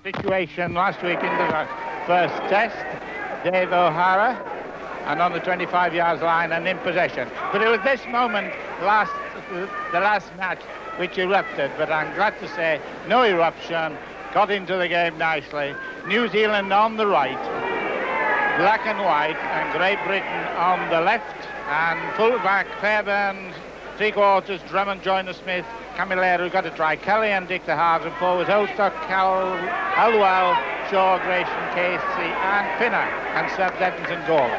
situation last week in the first test. Dave O'Hara, and on the 25 yards line and in possession. But it was this moment, the last match, which erupted. But I'm glad to say, no eruption, got into the game nicely. New Zealand on the right, black and white, and Great Britain on the left. And full-back, Fairbairn, three-quarters, Drummond, Joyner-Smith, Camilleri, got to try, Kelly and Dick the halves, and forwards, Ostock, Halwell, Shaw, Grayson, Casey, and Pinner, and Stubbs, Evans and Gawley.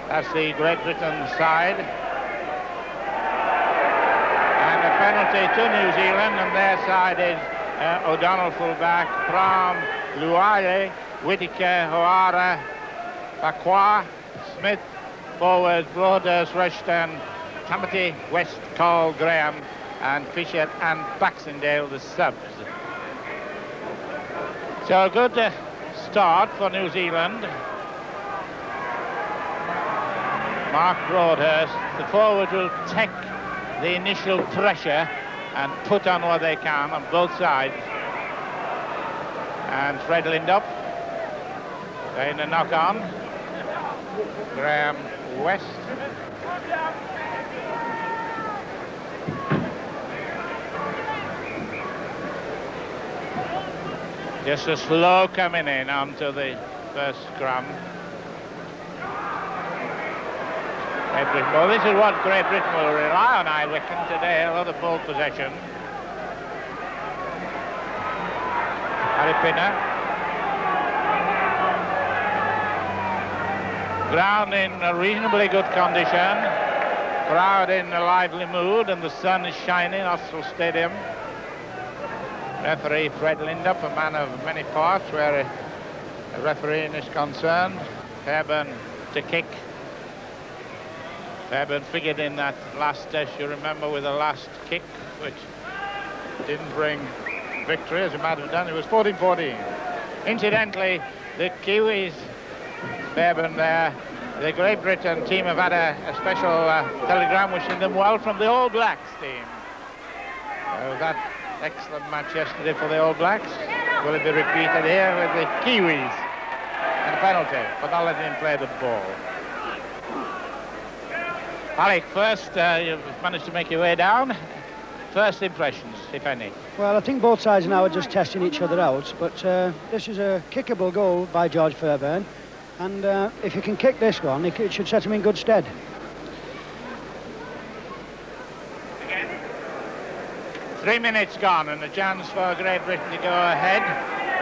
That's the Great Britain side. And a penalty to New Zealand, and their side is O'Donnell full-back, Pram, Luaile, Whitaker, O'Hara, Bakwa, Smith, forwards, Broadhurst, Rushton, Tamati, West, Cole, Graham, and Fisher and Baxendale, the subs. So a good start for New Zealand. Mark Broadhurst, the forward will take the initial pressure and put on what they can on both sides. And Fred Lindop playing a knock on. Graham West. Just a slow coming in onto the first scrum. Well, this is what Great Britain will rely on, I reckon, today, a lot of ball possession. Harry Pinner. Ground in a reasonably good condition. Crowd in a lively mood, and the sun is shining, Austral Stadium. Referee Fred Lindop, a man of many parts where a refereeing is concerned. Fairbairn to kick. Fairbairn figured in that last test, you remember, with the last kick, which didn't bring victory, as it might have done. It was 14-14. Incidentally, the Kiwis, Fairbairn there, the Great Britain team have had a special telegram wishing them well from the All Blacks team. So that excellent match yesterday for the All Blacks. Will it be repeated here with the Kiwis? And a penalty for not letting him play the ball. Alec, first, you've managed to make your way down. First impressions, if any? Well, I think both sides now are just testing each other out, but this is a kickable goal by George Fairbairn, and if you can kick this one, it should set him in good stead. 3 minutes gone, and a chance for Great Britain to go ahead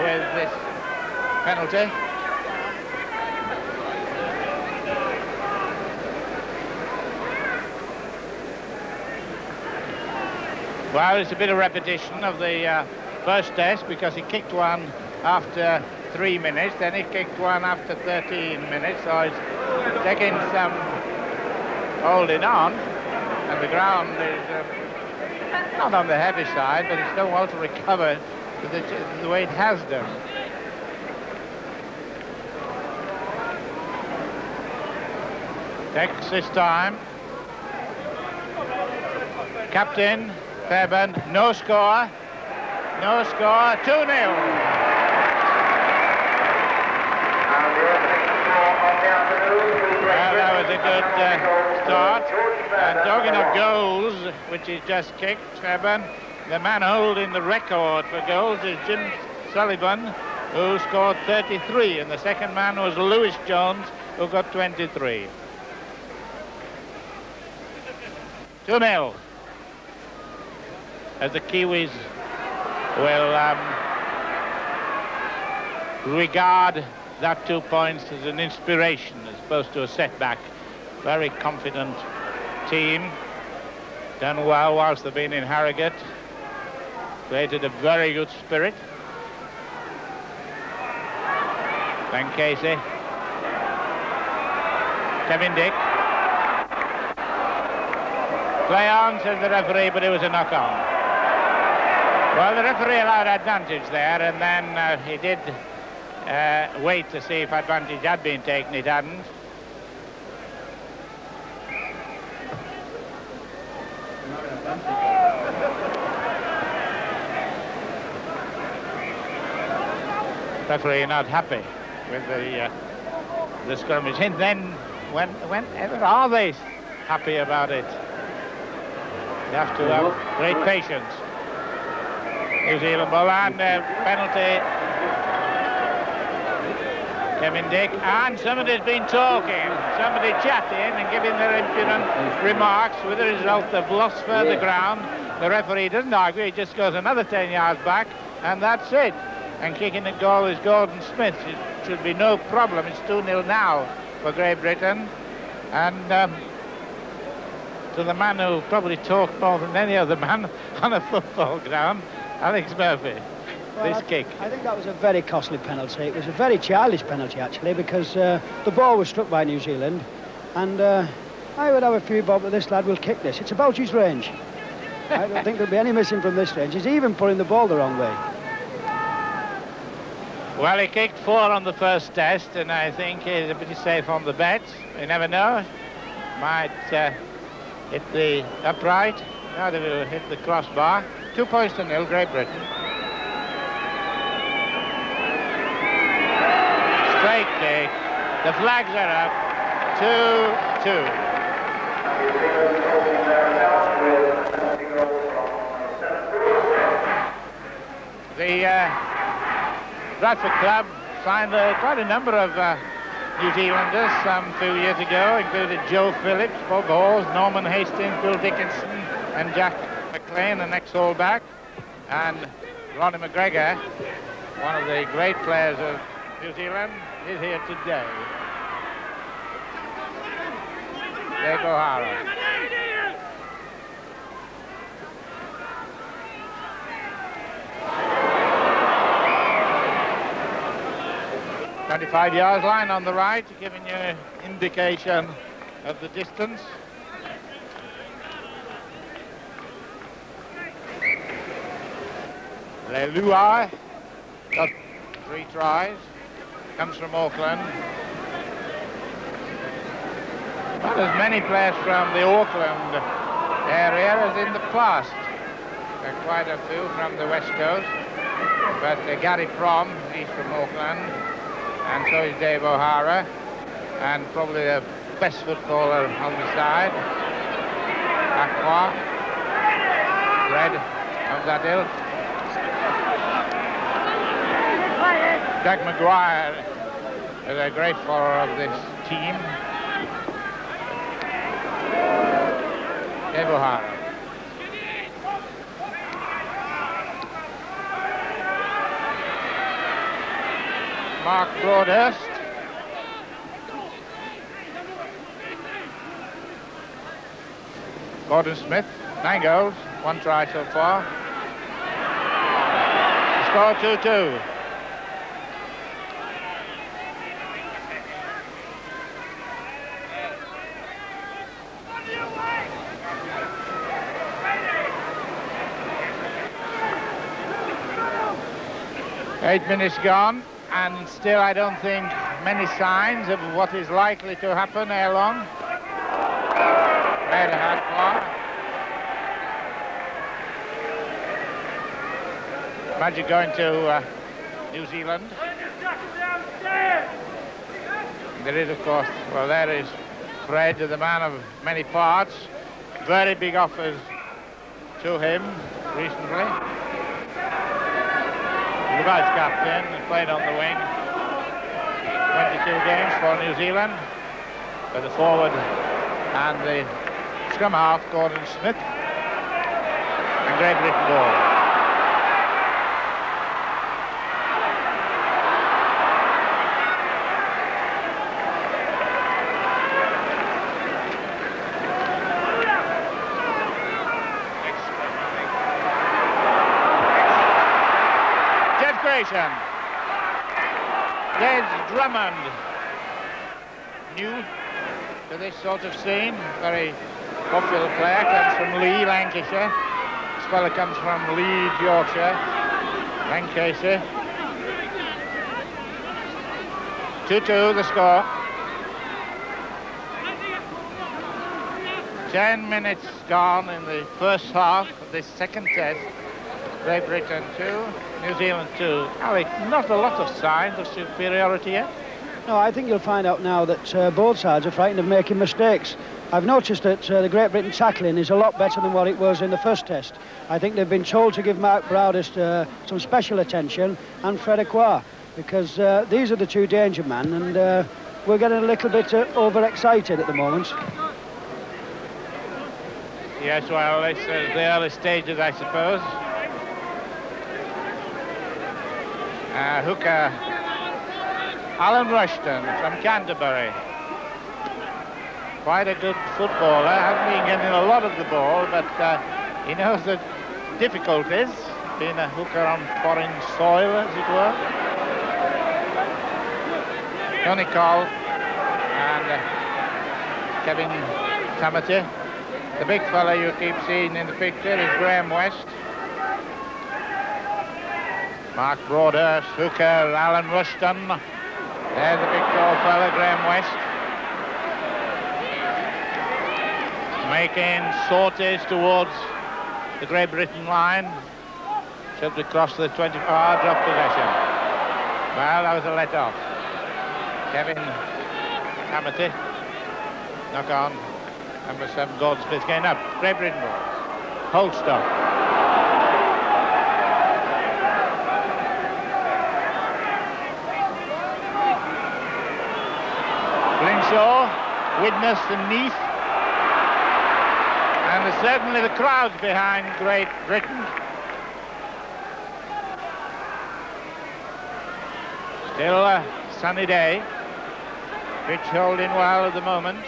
with this penalty. Well, it's a bit of repetition of the first test, because he kicked one after 3 minutes, then he kicked one after 13 minutes, so he's taking some holding on, and the ground is not on the heavy side, but it's done well to recover the way it has done. Takes this time. Captain Fairbairn, no score. No score, 2-0. Well, that was a good start. And talking of goals, which he's just kicked, Fairbairn, the man holding the record for goals is Jim Sullivan, who scored 33, and the second man was Lewis Jones, who got 23. 2-0. As the Kiwis will regard that 2 points as an inspiration as opposed to a setback. Very confident team, done well whilst they've been in Harrogate, created a very good spirit. Ben Casey, Kevin Dick. Play on, says the referee, but it was a knock-on. Well, the referee allowed advantage there, and then he did wait to see if advantage had been taken. It hadn't. referee not happy with the skirmish. And then whenever are they happy about it? You have to have great patience. New Zealand ball and penalty. Kevin Dick, and somebody's been talking, somebody chatting and giving their impudent remarks, with the result they've lost further ground. The referee doesn't argue, he just goes another 10 yards back, and that's it. And kicking the goal is Gordon Smith. It should be no problem. It's 2-0 now for Great Britain. And to the man who probably talked more than any other man on a football ground, Alex Murphy. Well, this kick. I think that was a very costly penalty. It was a very childish penalty, actually, because the ball was struck by New Zealand, and I would have a few bob that this lad will kick this. It's about his range. I don't think there'll be any missing from this range. He's even putting the ball the wrong way. Well, he kicked 4 on the first test, and I think he's pretty safe on the bet. You never know. Might hit the upright. Now they will hit the crossbar. 2 points to 0, Great Britain. Straight kick. The flags are up. 2-2. The Bradford Club signed quite a number of New Zealanders some few years ago, included Joe Phillips, Bob Hawes, Norman Hastings, Bill Dickinson, and Jack McLean, an ex-fullback, and Ronnie McGregor, one of the great players of New Zealand, is here today. Dave O'Hara. 25 yards line on the right, giving you an indication of the distance. Leilua got 3 tries, comes from Auckland. Not as many players from the Auckland area as in the past. There are quite a few from the West Coast, but Gary Prom, he's from Auckland. And so is Dave O'Hara, and probably the best footballer on the side. Aqua, Red of that ilk. Jack Maguire is a great follower of this team. Dave O'Hara. Mark Broadhurst. Gordon Smith, 9 goals, 1 try so far. Score 2-2. Eight minutes gone. And still, I don't think many signs of what is likely to happen ere long. Red Aqua. Magic going to New Zealand. There is, of course, well, there is Fred, the man of many parts. Very big offers to him recently. The vice captain played on the wing. 22 games for New Zealand. But the forward and the scrum half, Gordon Smith. And Great Britain ball. Des Drummond, new to this sort of scene, very popular player, comes from Lee, Lancashire. This fella comes from Leeds, Yorkshire, Lancashire. 2-2 the score. 10 minutes gone in the first half of this second test. Great Britain 2, New Zealand 2. Alec, not a lot of signs of superiority yet. No, I think you'll find out now that both sides are frightened of making mistakes. I've noticed that the Great Britain tackling is a lot better than what it was in the first test. I think they've been told to give Mark Browdist some special attention, and Fred Acquah, because these are the two danger men, and we're getting a little bit overexcited at the moment. Yes, well, it's the early stages, I suppose. Hooker, Alan Rushton from Canterbury. Quite a good footballer. Hasn't been getting a lot of the ball, but he knows the difficulties, being a hooker on foreign soil, as it were. Tony Cole and Kevin Tamati. The big fella you keep seeing in the picture is Graham West. Mark Broadhurst, hooker, Alan Rushton. There's the big tall fella, Graham West. Making sorties towards the Great Britain line. Should we cross the 25 drop possession? Well, that was a let off. Kevin Tamati. Knock on. Number 7, Gordon Smith getting up. Great Britain ball. Holstock. Blinshaw, Widnes and Neath. And there's certainly the crowds behind Great Britain. Still a sunny day. Pitch holding well at the moment.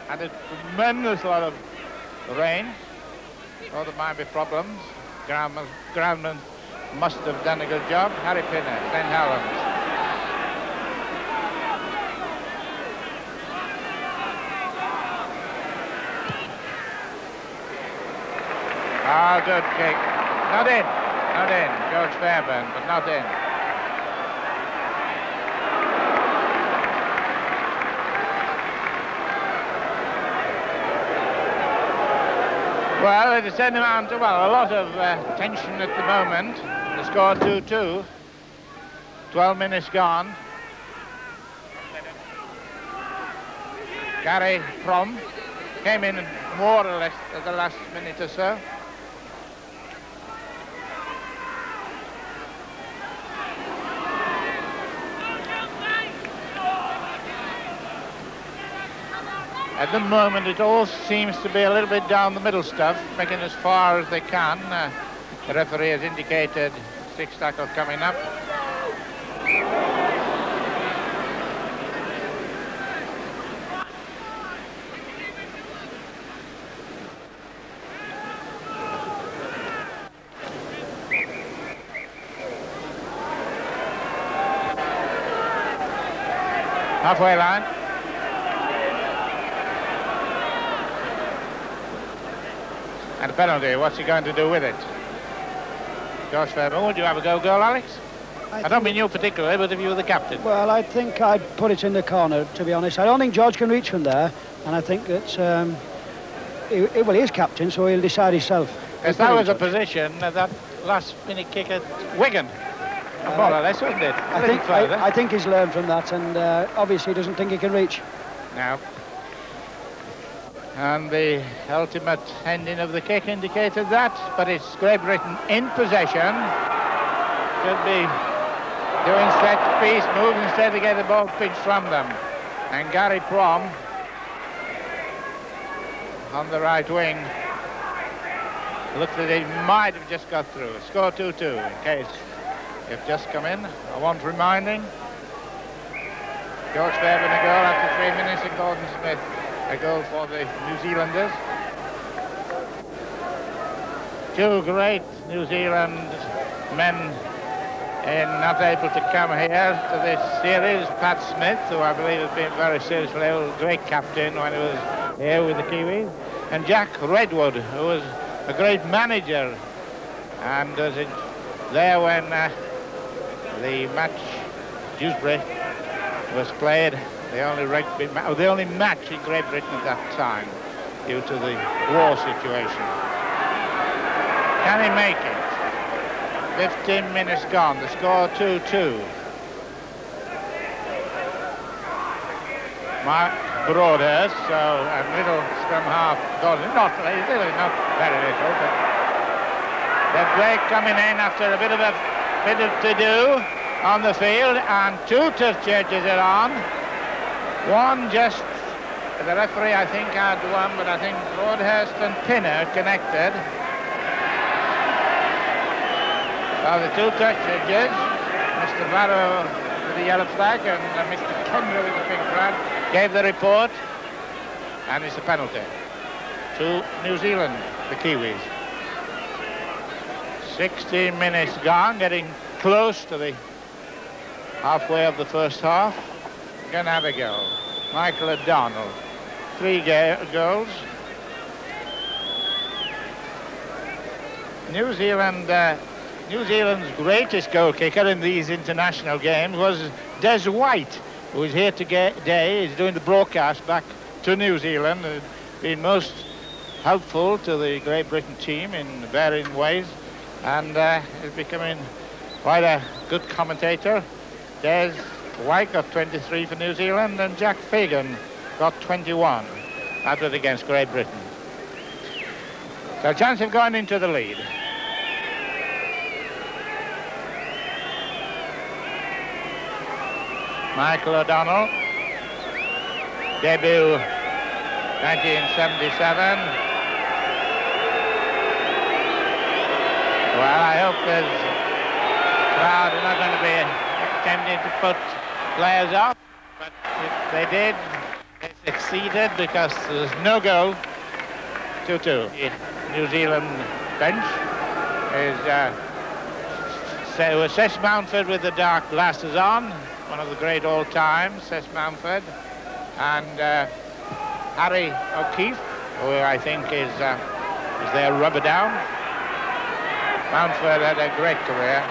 And a tremendous lot of rain. Oh, there might be problems. Groundman must have done a good job. Harry Pinner, St. Helens. Ah, good kick. Not in. Not in. George Fairbairn, but not in. Well, it's an amount of, a lot of tension at the moment. The score 2-2. 12 minutes gone. Gary Prom came in more or less at the last minute or so. At the moment, it all seems to be a little bit down the middle stuff, making as far as they can. The referee has indicated 6 tackle coming up. Halfway line. And a penalty, what's he going to do with it? Josh Fairbairn, would you have a go, Alex? I don't mean you particularly, but if you were the captain. Well, I think I'd put it in the corner, to be honest. I don't think George can reach from there, and I think that, well, he is captain, so he'll decide himself. Yes, that was a position, that last-minute kick at Wigan. More or less, wasn't it? I think he's learned from that, and obviously he doesn't think he can reach. No. And the ultimate ending of the kick indicated that, but it's Great Britain in possession. Should be doing set piece moves instead to get the ball pitched from them. And Gary Prom on the right wing. Looks that he might have just got through. Score 2-2 in case you've just come in. I want reminding. George Fairbairn a goal after 3 minutes, and Gordon Smith a goal for the New Zealanders. 2 great New Zealand men not able to come here to this series. Pat Smith, who I believe has been very seriously ill, great captain when he was here with the Kiwis. And Jack Redwood, who was a great manager and was there when the match Dewsbury was played. The only match in Great Britain at that time due to the war situation. Can he make it? 15 minutes gone. The score 2-2. Mark Broadhurst, so a little scrum half gone. Not very little, but the break coming in after a bit of to-do on the field, and two tough changes are on. One just, the referee I think had one, but I think Broadhurst and Pinner connected. So the two touch changes, Mr. Barrow with the yellow flag and Mr. Kendra with the pink flag, gave the report, and it's a penalty to New Zealand, the Kiwis. 16 minutes gone, getting close to the halfway of the first half. Gonna have a go. Michael O'Donnell, 3 goals. New Zealand's greatest goal kicker in these international games was Des White, who is here today. He's doing the broadcast back to New Zealand, and been most helpful to the Great Britain team in varying ways, and is becoming quite a good commentator. Des White got 23 for New Zealand, and Jack Fagan got 21. That was against Great Britain. So a chance of going into the lead. Michael O'Donnell, debut 1977. Well, I hope there's crowd are not going to be attempting to put players off, but if they did, they succeeded because there's no goal. 2-2. New Zealand bench is Sess Mountford with the dark glasses on. One of the great all-time, Sess Mountford, and Harry O'Keefe, who I think is their rubber down. Mountford had a great career.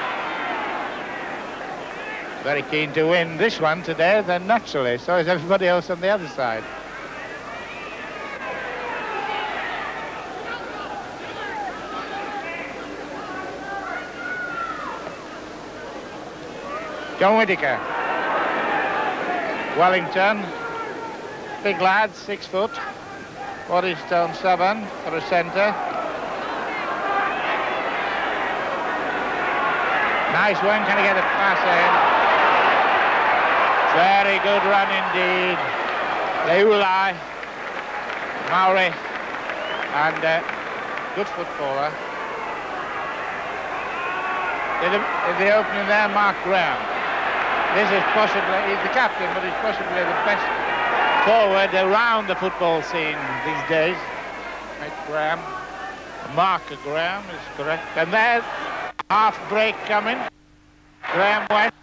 Very keen to win this one today, then naturally, so is everybody else on the other side. John Whittaker. Wellington, big lad, 6 foot, 40 stone 7 for a centre. Nice one, can he get a pass in? Very good run indeed. Leulai, Maori, and good footballer. In the opening there, Mark Graham. This is possibly, he's the captain, but he's possibly the best forward around the football scene these days. Graham, Mark Graham is correct. And there's half break coming. Graham went,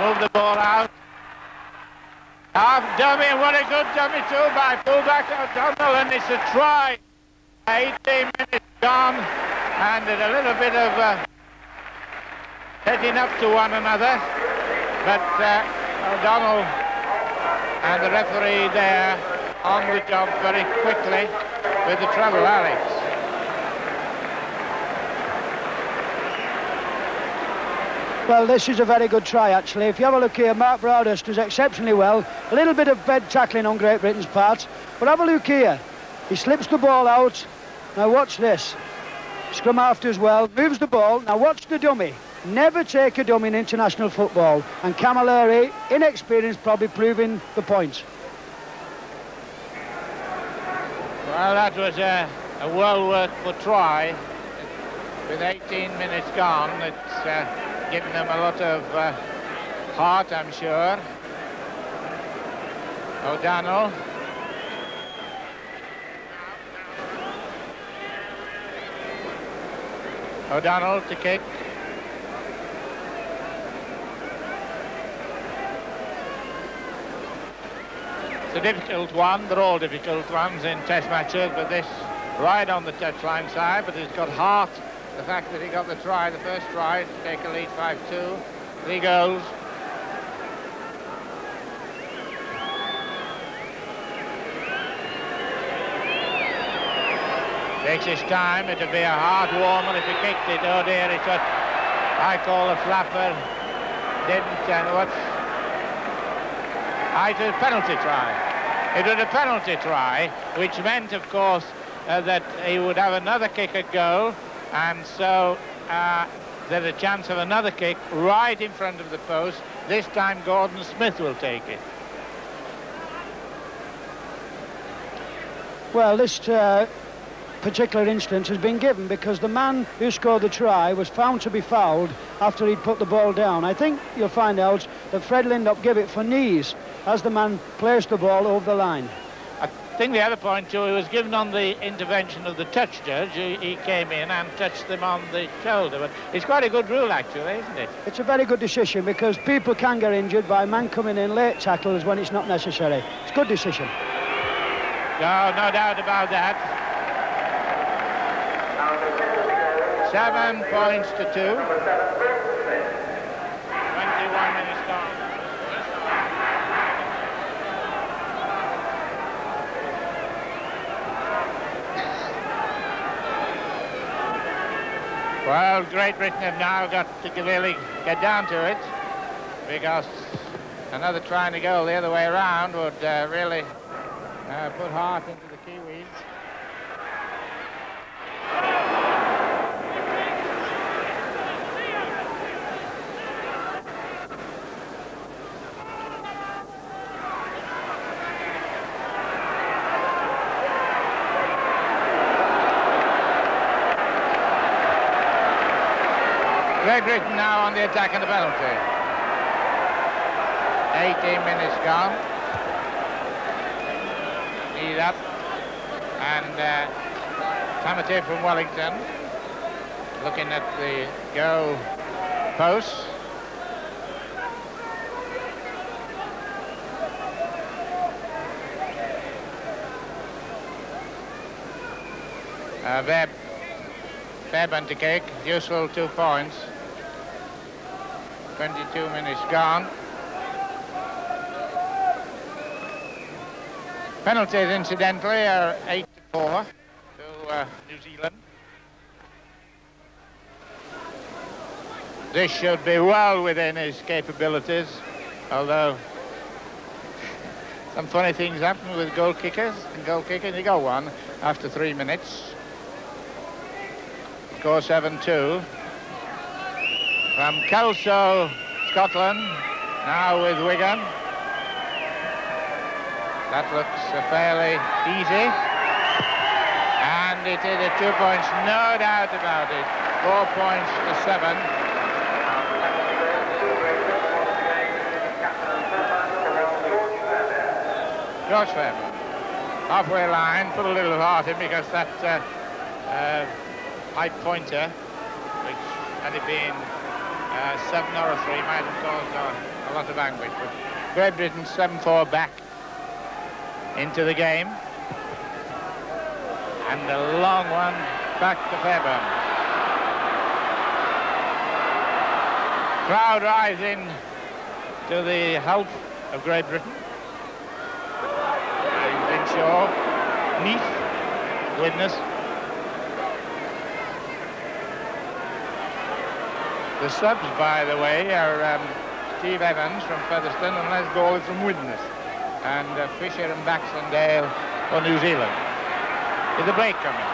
moved the ball out. Half dummy, and what a good dummy too by fullback O'Donnell, and it's a try. 18 minutes gone, and a little bit of heading up to one another. But O'Donnell and the referee there on the job very quickly with the trouble, Alex. Well, this is a very good try, actually. If you have a look here, Mark Broadhurst does exceptionally well. A little bit of bed tackling on Great Britain's part. But have a look here. He slips the ball out. Now watch this. Scrum after as well. Moves the ball. Now watch the dummy. Never take a dummy in international football, and Camilleri, inexperienced, probably proving the point. Well, that was a well-worked try. With 18 minutes gone, it's given them a lot of heart, I'm sure. O'Donnell. O'Donnell to kick. It's a difficult one. They're all difficult ones in test matches, but this right on the touchline side, but he's got heart. The fact that he got the try, the first try, to take a lead 5-2. 3 goals. Takes his time. It'll be a hard warmer if he kicked it. Oh dear, it's I call the flapper didn't what? It was a penalty try. It was a penalty try, which meant, of course, that he would have another kick at goal, and so there's a chance of another kick right in front of the post. This time Gordon Smith will take it. Well, this particular instance has been given because the man who scored the try was found to be fouled after he'd put the ball down. I think you'll find out that Fred Lindop gave it for knees as the man placed the ball over the line. I think the other point too, he was given on the intervention of the touch judge. He came in and touched them on the shoulder, but it's quite a good rule actually, isn't it? It's a very good decision because people can get injured by a man coming in late tackles when it's not necessary. It's a good decision. No doubt about that. 7 points to 2. 21 minutes gone. Well, Great Britain have now got to really get down to it because another trying to go the other way around would really put heart into the Kiwis. Great Britain now on the attack and the penalty. 18 minutes gone. He's up. And Tamati from Wellington looking at the goal post. Fairbairn to kick, useful 2 points. 22 minutes gone. Penalties, incidentally, are 8-4 to New Zealand. This should be well within his capabilities, although some funny things happen with goal kickers and goal kickers. You go one after 3 minutes. Score 7-2. From Kelso, Scotland, now with Wigan. That looks fairly easy. And it is a 2 points, no doubt about it. 4 points to 7. George Fairbairn, halfway line, put a little heart in because that high pointer, which had it been 7 or a 3, might have caused a lot of anguish. But Great Britain 7-4 back into the game. And a long one back to Fairbairn. Crowd rising to the help of Great Britain. And Shaw, Neath, witness. The subs, by the way, are Steve Evans from Featherstone and Les Gawley from Widnes, and Fisher and Baxendale for New Zealand. Is the break coming?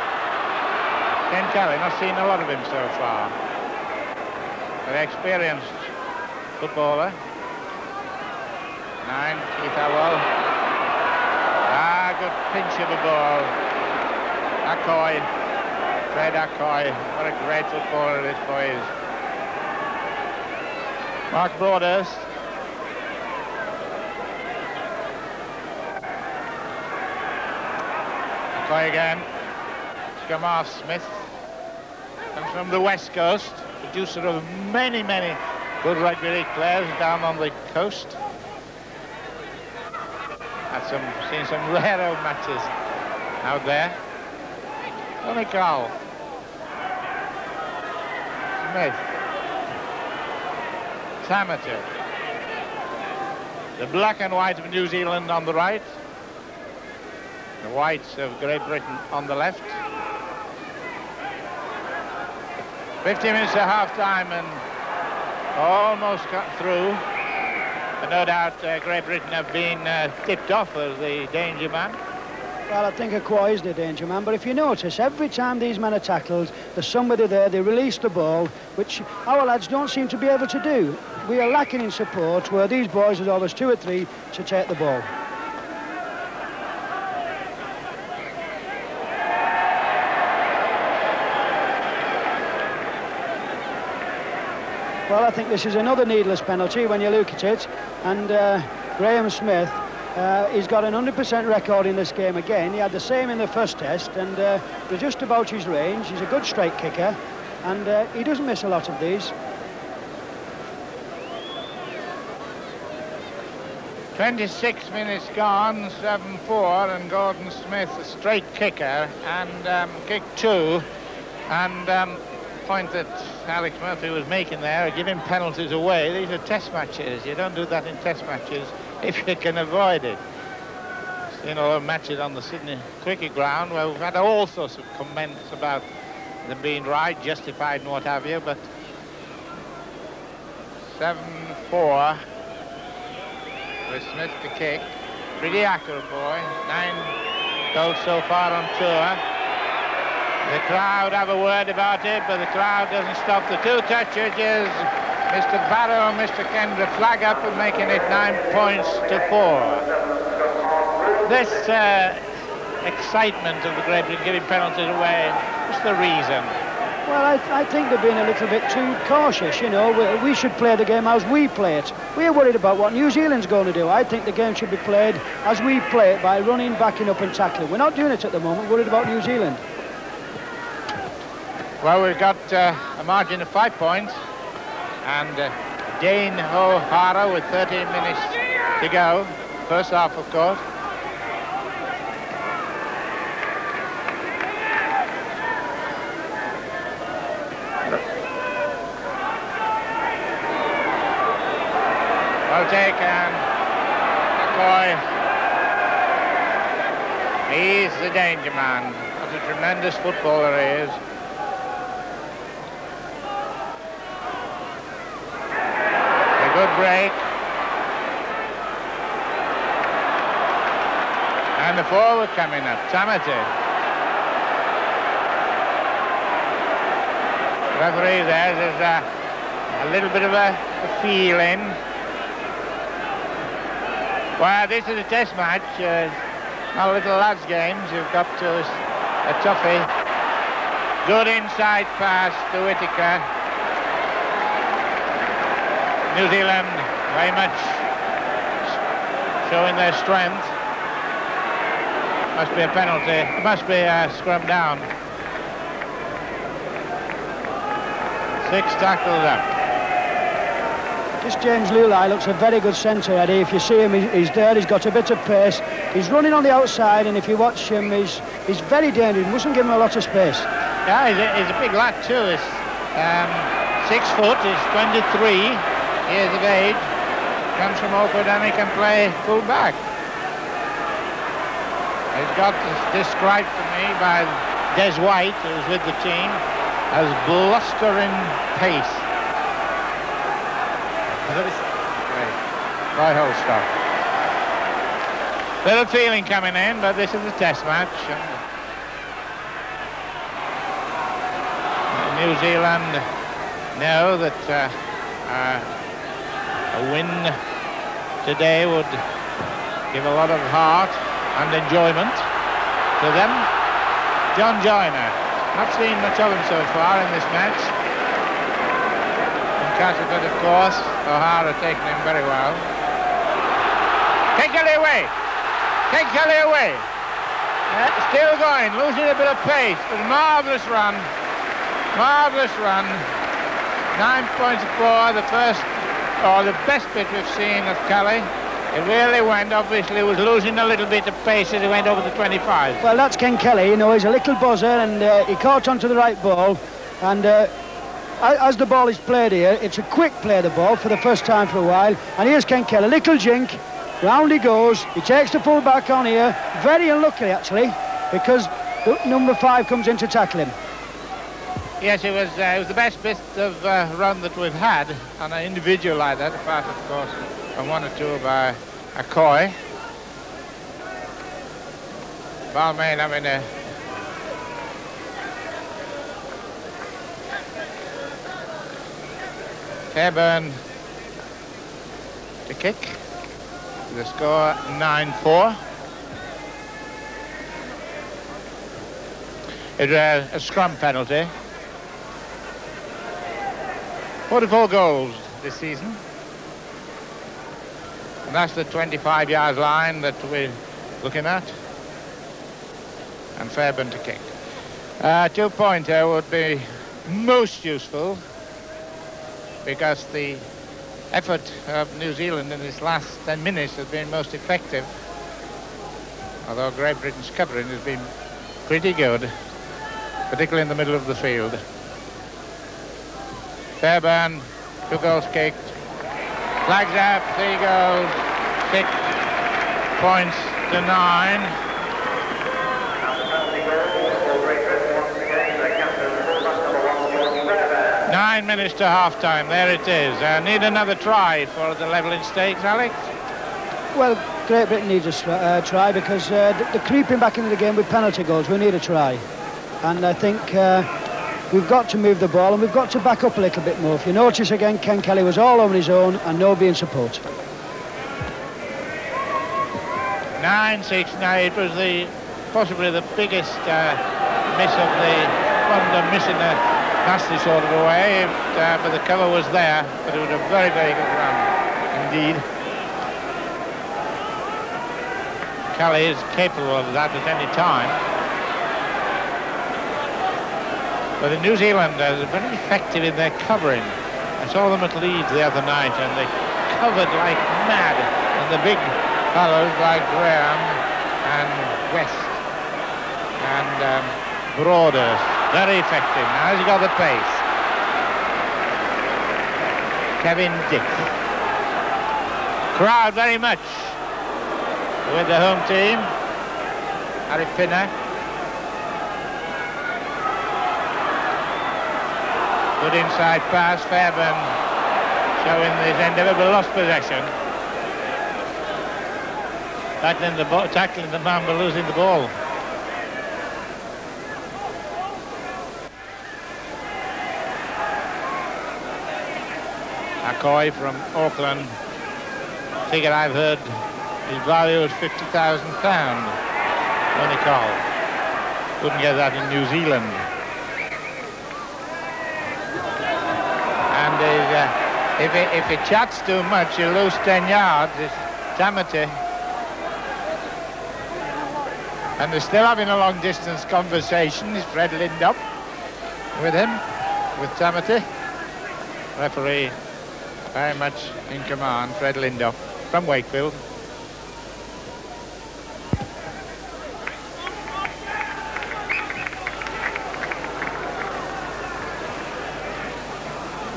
Ken Kelly, not seen a lot of him so far. An experienced footballer. 9, Keith Howell. Good pinch of a ball. Accoy, Fred Accoy. What a great footballer this boy is. Mark Broadhurst. Accoy again. Skamar Smith. Comes from the West Coast. Producer of many, many good rugby league players down on the coast. Seen some rare old matches out there. Tony Cowell. Smith. Tamati. The black and white of New Zealand on the right. The whites of Great Britain on the left. 50 minutes to half time, and almost got through. But no doubt Great Britain have been tipped off as the danger man. Well, I think Akwa is the danger man, but if you notice, every time these men are tackled, there's somebody there, they release the ball, which our lads don't seem to be able to do. We are lacking in support, where these boys, there's always 2 or 3 to take the ball. Well, I think this is another needless penalty when you look at it, and Graham Smith, he's got an 100% record in this game again. He had the same in the first test, and they're just about his range. He's a good strike kicker, and he doesn't miss a lot of these. 26 minutes gone, 7-4, and Gordon Smith, a straight kicker, and kicked 2, and point that Alex Murphy was making there, giving penalties away. These are test matches. You don't do that in test matches if you can avoid it. You know, matches on the Sydney cricket ground where we've had all sorts of comments about them being right, justified and what have you, but 7-4 with Smith to kick. Pretty accurate boy. 9 goals so far on tour. The crowd have a word about it, but the crowd doesn't stop the 2 touch judges. Mr. Barrow and Mr. Kendra flag up and making it 9 points to 4. This excitement of the Great Britain giving penalties away, what's the reason? Well, I think they're being a little bit too cautious, you know. We should play the game as we play it. We're worried about what New Zealand's going to do. I think the game should be played as we play it, by running, backing up and tackling. We're not doing it at the moment, we're worried about New Zealand. Well, we've got a margin of 5 points, and Dane O'Hara with 13 minutes to go. First half, of course. Well taken. McCoy. He's the danger man. What a tremendous footballer he is. Good break. And the forward coming up, Tamati. Referee there's a little bit of a feeling. Well, this is a test match, not a little lads games. You've got to a toughie. Good inside pass to Whittaker. New Zealand very much showing their strength. Must be a penalty. It must be a scrum down. 6 tackles up. This James Lulai looks a very good centre, Eddie. If you see him, he's there, he's got a bit of pace. He's running on the outside, and if you watch him, he's very dangerous. You mustn't give him a lot of space. Yeah, he's a big lad too. He's 6 foot, he's 23. Years of age, comes from Auckland, and he can play full back. He's got described to me by Des White, who's with the team, as blustering pace. Great. By whole stuff. Little feeling coming in, but this is a test match. New Zealand know that a win today would give a lot of heart and enjoyment to them. John Joyner, not seen much of him so far in this match. In Castleford, of course, O'Hara taking him very well. Take Kelly away! Take Kelly away! Still going, losing a bit of pace, but marvellous run. Marvellous run. 9 points for the first, or the best bit we've seen of Kelly. It really went, obviously, he was losing a little bit of pace as he went over the 25. Well, that's Ken Kelly, you know, he's a little buzzer, and he caught onto the right ball, and as the ball is played here, it's a quick play of the ball for the first time for a while, and here's Ken Kelly, little jink, round he goes, he takes the full back on here, very unlucky actually, because the number 5 comes in to tackle him. Yes, it was the best bit of run that we've had on an individual like that, apart, of course, from one or two by Acoy. Balmain having a Fairburn to kick. The score 9-4. It's a scrum penalty. 44 goals this season. And that's the 25 yards line that we're looking at. And Fairburn to kick. 2-pointer would be most useful because the effort of New Zealand in this last 10 minutes has been most effective. Although Great Britain's covering has been pretty good, particularly in the middle of the field. Fairburn, 2 goals kicked. Flags up, 3 goals, 6 points to 9. Nine minutes to half-time, there it is. Need another try for the levelling stakes, Alex? Well, Great Britain needs a try because they're creeping back into the game with penalty goals. We need a try. And I think we've got to move the ball and we've got to back up a little bit more. If you notice again, Ken Kelly was all on his own and nobody in support. 9-6. Now, it was possibly the biggest miss of the London miss in a nasty sort of a way, but the cover was there, but it was a very, very good run indeed. Kelly is capable of that at any time. But the New Zealanders are very effective in their covering. I saw them at Leeds the other night and they covered like mad. And the big fellows like Graham and West and Broaders, very effective. Now he's got the pace. Kevin Dick. Crowd very much with the home team. Harry Pinner. Good inside pass. Fairburn showing his endeavour, but lost possession. Tackling the man, but losing the ball. Acoy from Auckland. Figure I've heard his value is £50,000. Only call. Couldn't get that in New Zealand. And if he chats too much, he'll lose 10 yards. It's Tamati. And they're still having a long-distance conversation. Is Fred Lindop with him, with Tamati. Referee very much in command, Fred Lindop from Wakefield.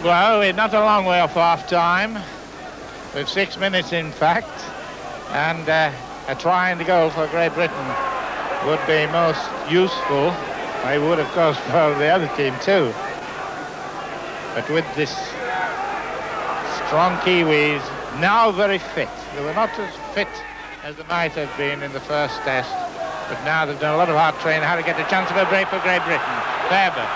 Well, we're not a long way off half-time. With 6 minutes, in fact. And a try and a goal for Great Britain would be most useful. They would, of course, for the other team too. But with this strong Kiwis, now very fit. They were not as fit as they might have been in the first test, but now they've done a lot of hard training how to get a chance of a break for Great Britain. Fairburn,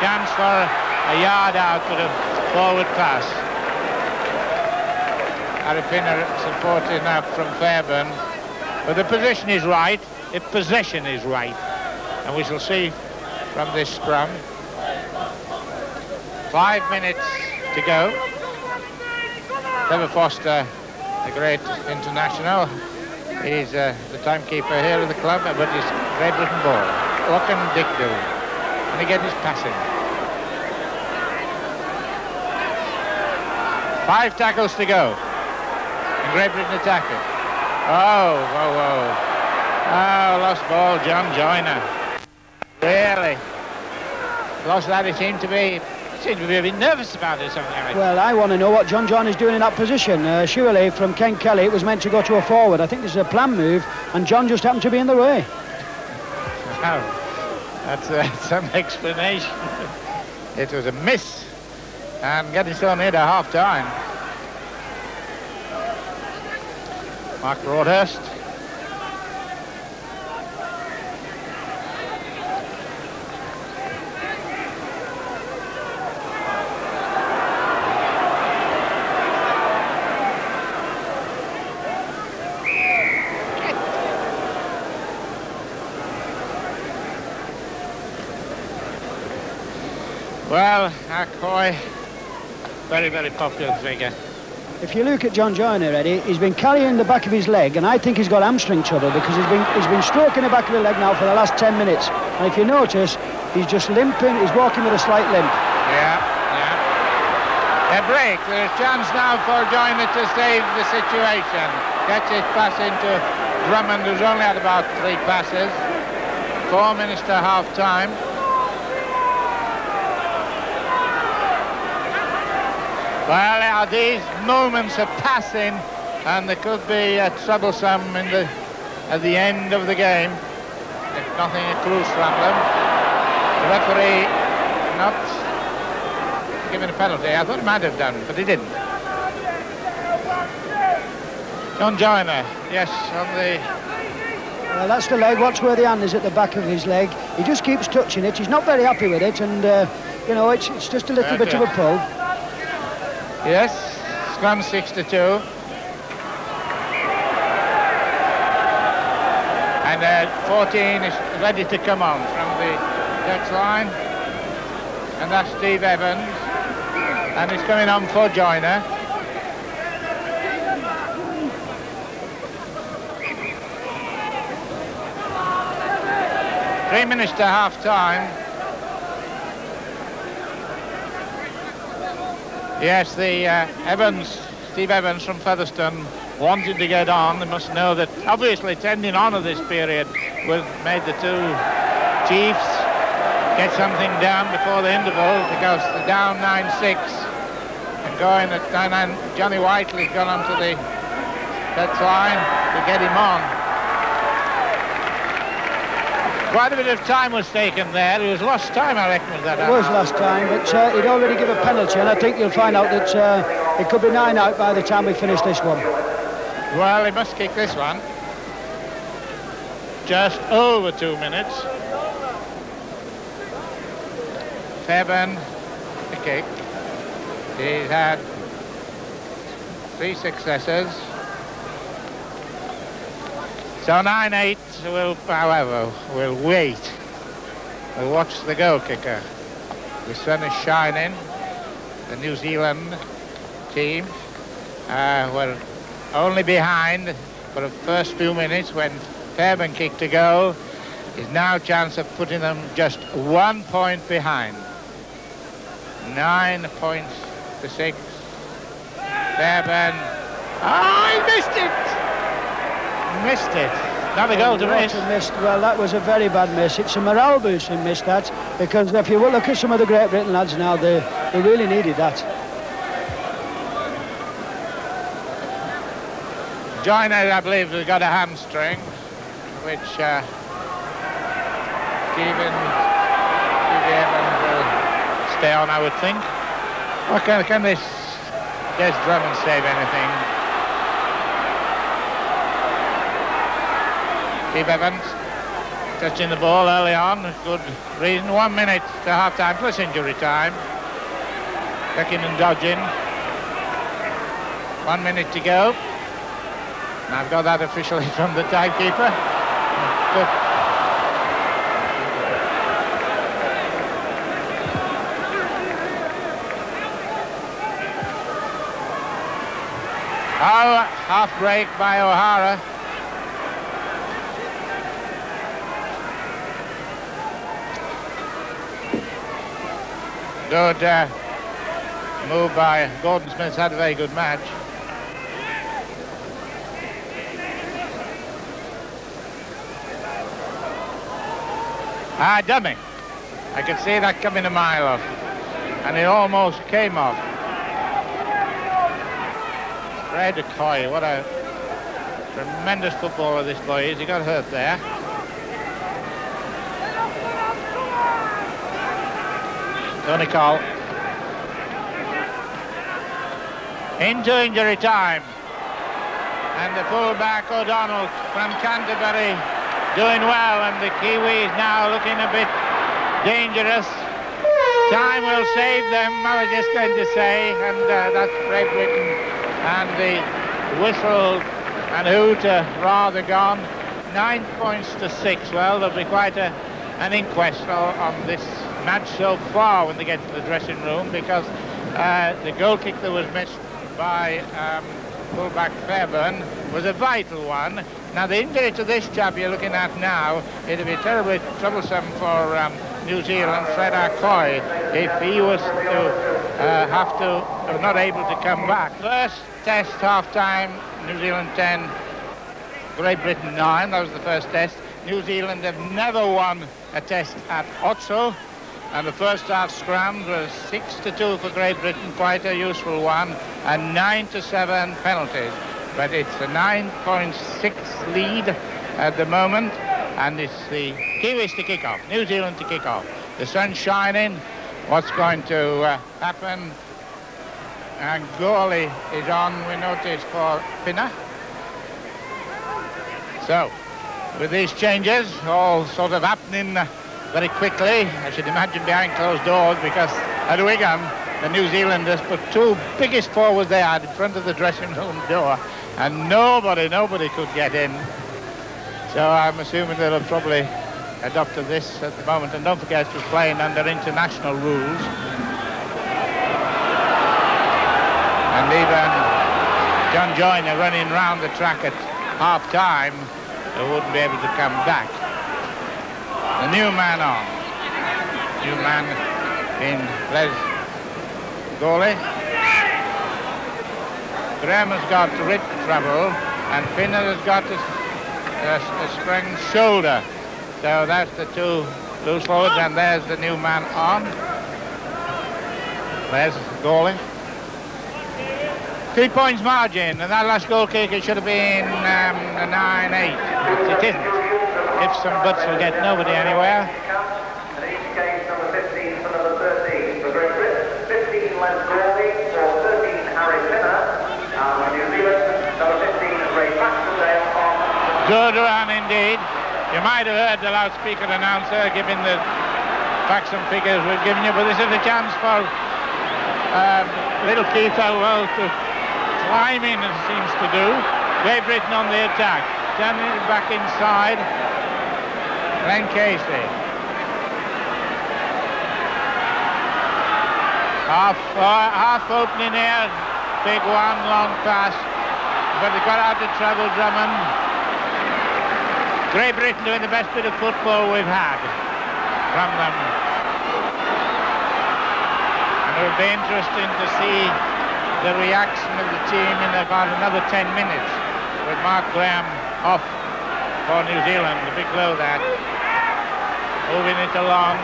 chance for a yard out with a forward pass. Arifina supporting up from Fairburn, but the position is right, if possession is right, and we shall see from this scrum. 5 minutes to go. Trevor Foster, the great international, he's the timekeeper here at the club, but it's Great Britain ball. What can Dick do? And again he's passing. 5 tackles to go. And Great Britain attacking. Oh, lost ball, John Joyner. Really? Lost that, he seemed to be a bit nervous about it or something like that. Well, I want to know what John John is doing in that position. Surely from Ken Kelly it was meant to go to a forward. I think this is a plan move and John just happened to be in the way. Oh, that's some explanation. It was a miss, and getting so near to half-time. Mark Broadhurst. Well, Acoy, very, very popular figure. If you look at John Joyner, Eddie, he's been carrying the back of his leg, and I think he's got hamstring trouble because he's been stroking the back of the leg now for the last 10 minutes. And if you notice, he's just limping. He's walking with a slight limp. Yeah. A break. There's a chance now for Joyner to save the situation. Gets his pass into Drummond, who's only had about 3 passes. 4 minutes to half-time. Well, these moments are passing, and they could be troublesome at the end of the game if nothing accrues from them. The referee not giving a penalty. I thought he might have done, but he didn't. John Joyner, yes, on the... Well, that's the leg. Watch where the hand is at the back of his leg. He just keeps touching it. He's not very happy with it, and, you know, it's just a little bit of a pull. Yes, scrum 6-2. And 14 is ready to come on from the touchline. And that's Steve Evans. And he's coming on for Joyner. Three minutes to half-time. Yes, Steve Evans from Featherstone wanted to get on. They must know that obviously tending on of this period will made the two chiefs get something done before the interval because they're down 9-6 and going at 9-9. Johnny Whiteley's gone onto the touchline to get him on. Quite a bit of time was taken there. It was lost time, I reckon, was that? It was lost time, but he'd already given a penalty, and I think you'll find out that it could be 9 out by the time we finish this one. Well, he must kick this one. Just over 2 minutes. Fairbairn, the kick. He's had 3 successes. So 9-8, however, we'll wait. We'll watch the goal kicker. The sun is shining. The New Zealand team were only behind for the first few minutes when Fairbairn kicked a goal. Is now a chance of putting them just 1 point behind. 9 points to 6. Fairbairn. Oh, he missed it! Missed it. Not a goal to miss. Well, that was a very bad miss. It's a morale boost who missed that, because if you look at some of the Great Britain lads now, they really needed that. Joyner, I believe, has got a hamstring, which Steve Evans will stay on, I would think. Or can this Des Drummond save anything? Steve Evans touching the ball early on, good reason. 1 minute to half-time plus injury time. Ducking and dodging. 1 minute to go. And I've got that officially from the timekeeper. Good. Oh, half break by O'Hara. Good move by Gordon Smith's had a very good match. Dumming. I could see that coming a mile off. And it almost came off. Fred Acoy, what a tremendous footballer this boy is. He got hurt there. Donegal. Into injury time. And the full-back O'Donnell from Canterbury doing well, and the Kiwis now looking a bit dangerous. Time will save them, I was just going to say, and that's Great Britain, and the whistle and hoot are rather gone. 9 points to 6. Well, there'll be quite an inquest on this match so far when they get to the dressing room, because the goal kick that was missed by fullback Fairburn was a vital one. Now the injury to this chap you're looking at now, it'll be terribly troublesome for New Zealand, Fred Acoy, if he was to not able to come back. First test half-time, New Zealand 10, Great Britain 9. That was the first test. New Zealand have never won a test at Otso, and the first half scrum was 6-2 for Great Britain, quite a useful one, and 9-7 penalties. But it's a 9.6 lead at the moment, and it's the Kiwis to kick off, New Zealand to kick off. The sun's shining. What's going to happen? And goalie is on, we notice, for Pinner. So, with these changes all sort of happening very quickly, I should imagine behind closed doors, because at Wigan, the New Zealanders put two biggest forwards they had in front of the dressing room door, and nobody could get in. So I'm assuming they'll have probably adopted this at the moment. And don't forget, we're playing under international rules. And even John Joyner running round the track at half-time, they wouldn't be able to come back. The new man on. New man in Les goalie. Graham has got rib trouble, and Pinner has got a sprained shoulder. So that's the two loose forwards, and there's the new man on. Les goalie. 3 points margin, and that last goal kick, it should have been a 9-8. It isn't. If some butts will get nobody anywhere. And each game number 15 for number 13 for Great Britain. 15 Les Gourley for 13 Harry Pinner. And New Zealand, number 15 Ray Baxendale on. Good run indeed. You might have heard the loudspeaker announcer giving the facts and figures we've given you, but this is a chance for little Keith Elwell to climb in, as it seems to do. Great Britain on the attack. Turning it back inside. Glenn Casey. Half opening here. Big one, long pass. But they got out of trouble, Drummond. Great Britain doing the best bit of football we've had from them. And it will be interesting to see the reaction of the team in about another 10 minutes with Mark Graham off for New Zealand. A big blow that. Moving it along.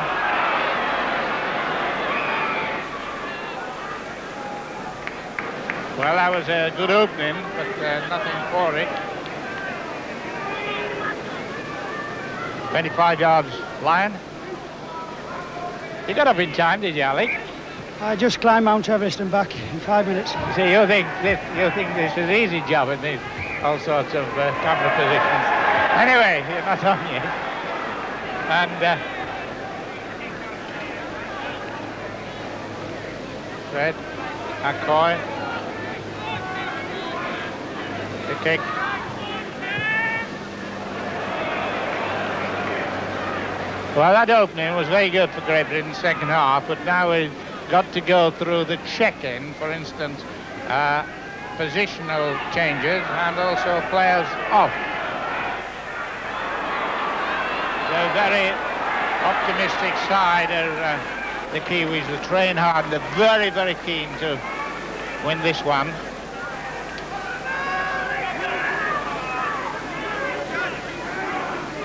Well, that was a good opening, but nothing for it. 25 yards, Lion. You got up in time, did you, Alec? I just climbed Mount Everest and back in 5 minutes. See, you think this is an easy job in these all sorts of camera positions. Anyway, you're not on yet. And Fred Acoy. The kick. Well, that opening was very good for Great Britain in the second half, but now we've got to go through the check-in, for instance, positional changes and also players off. The very optimistic side are the Kiwis. They train hard and they're very, very keen to win this one.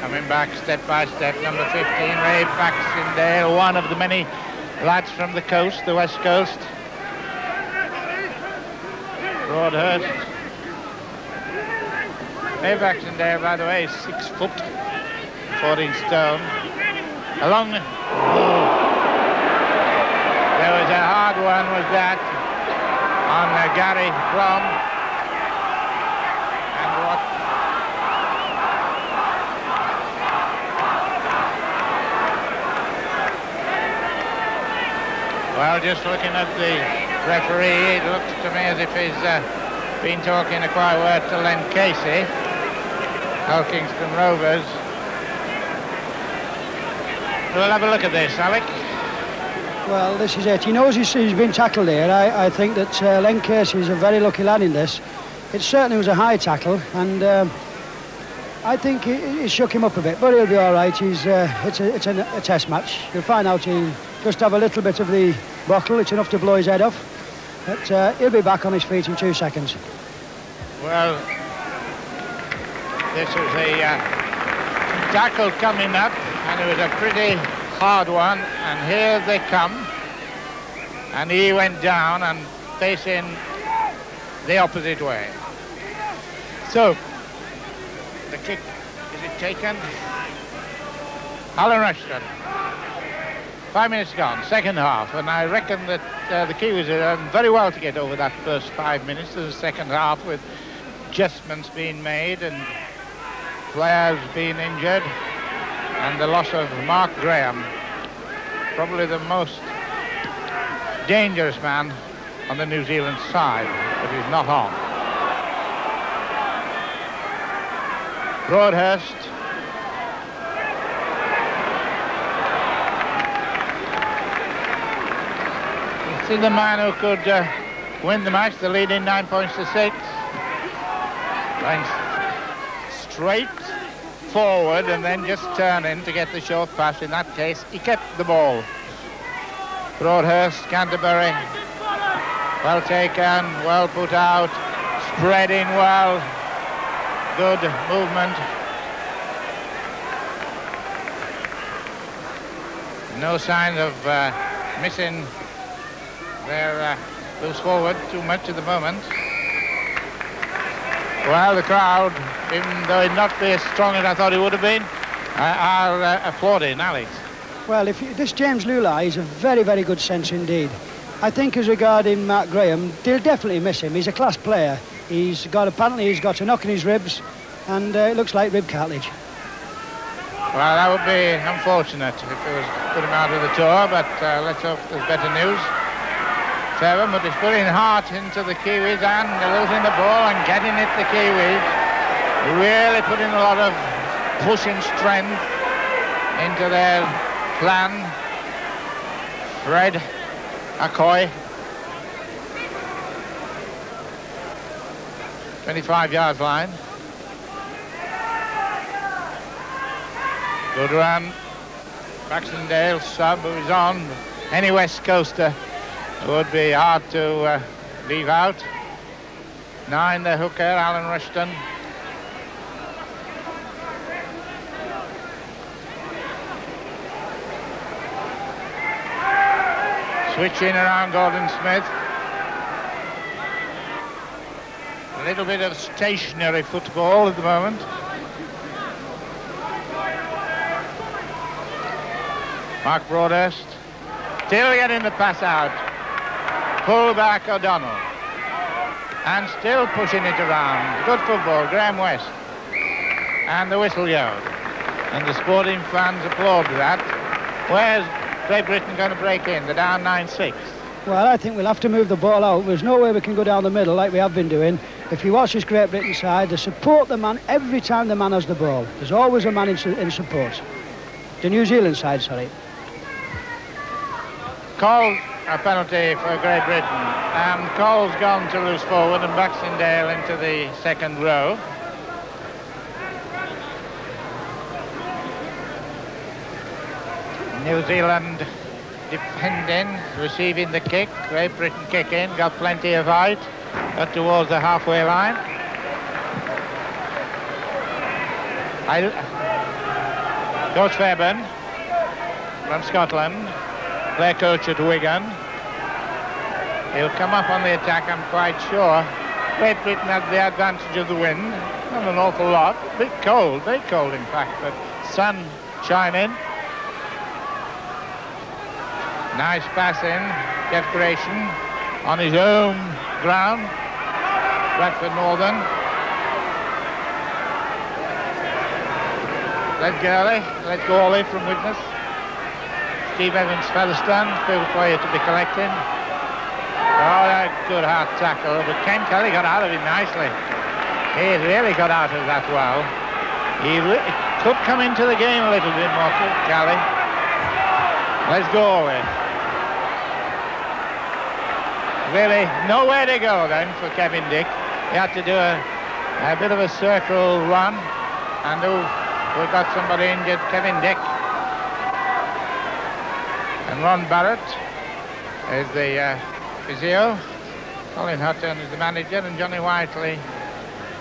Coming back step by step, number 15, Ray Baxendale, one of the many lads from the coast, the west coast. Broadhurst. Ray Baxendale, by the way, is 6 foot, 14 stone. Along. a hard one, was that, on Gary Plum. And what... Well, just looking at the referee, it looks to me as if he's been talking a quiet word to Len Casey, Hull Kingston Rovers. We'll have a look at this, Alec. Well, this is it. He knows he's been tackled here. I think that Len Casey is a very lucky lad in this. It certainly was a high tackle, and I think it shook him up a bit, but he'll be all right. It's a test match. You'll find out he'll just have a little bit of the bottle. It's enough to blow his head off. But he'll be back on his feet in 2 seconds. Well, this was a tackle coming up, and it was a pretty hard one, and here they come, and he went down and facing the opposite way. So, the kick, is it taken? Alan Rushton. 5 minutes gone, second half, and I reckon that the Kiwis have done very well to get over that first 5 minutes of the second half, with adjustments being made and players being injured, and the loss of Mark Graham, probably the most dangerous man on the New Zealand side, but he's not on. Broadhurst. See the man who could win the match, the lead in 9 points to 6. Going straight forward and then just turn in to get the short pass. In that case, he kept the ball. Broadhurst, Canterbury, well taken, well put out, spreading well, good movement. No signs of missing their loose forward too much at the moment. Well, the crowd, even though he'd not be as strong as I thought he would have been, are applauding Alex. Well, this James Lulai is a very, very good centre indeed. I think as regarding Mark Graham, they'll definitely miss him. He's a class player. Apparently he's got a knock in his ribs, and it looks like rib cartilage. Well, that would be unfortunate if it was put him out of the tour, but let's hope there's better news. But he's putting heart into the Kiwis, and they're losing the ball and getting it, the Kiwis. Really putting a lot of pushing strength into their plan. Fred Acoy. 25 yards line. Good run. Baxendale sub who is on. Any West Coaster would be hard to leave out. 9, the hooker, Alan Rushton. Switching around Gordon Smith. A little bit of stationary football at the moment. Mark Broadhurst. Still getting the pass out. Pull back O'Donnell. And still pushing it around. Good football, Graham West. And the whistle goes. And the sporting fans applaud that. Where's Great Britain going to break in? They're down 9-6. Well, I think we'll have to move the ball out. There's no way we can go down the middle like we have been doing. If you watch this Great Britain side, they support the man every time the man has the ball. There's always a man in support. The New Zealand side, sorry. Cole, a penalty for Great Britain. And Cole's gone to loose forward and Baxendale into the second row. New Zealand defending, receiving the kick. Great Britain kick in, got plenty of height, got towards the halfway line. Coach Fairbairn from Scotland, player coach at Wigan. He'll come up on the attack, I'm quite sure. Great Britain had the advantage of the wind, not an awful lot. A bit cold, very cold in fact, but sun shining. Nice pass in. Jeff Grayson on his home ground, Bradford Northern. Led Gawley from Widnes. Steve Evans, Featherstone, still for you to be collecting. Oh, a good hard tackle, but Ken Kelly got out of it nicely. He really got out of that well. He could come into the game a little bit more, Kelly. Let's go with. Really nowhere to go then for Kevin Dick. He had to do a bit of a circle run, and we've got somebody injured, Kevin Dick. And Ron Barrett is the physio. Colin Hutton is the manager, and Johnny Whiteley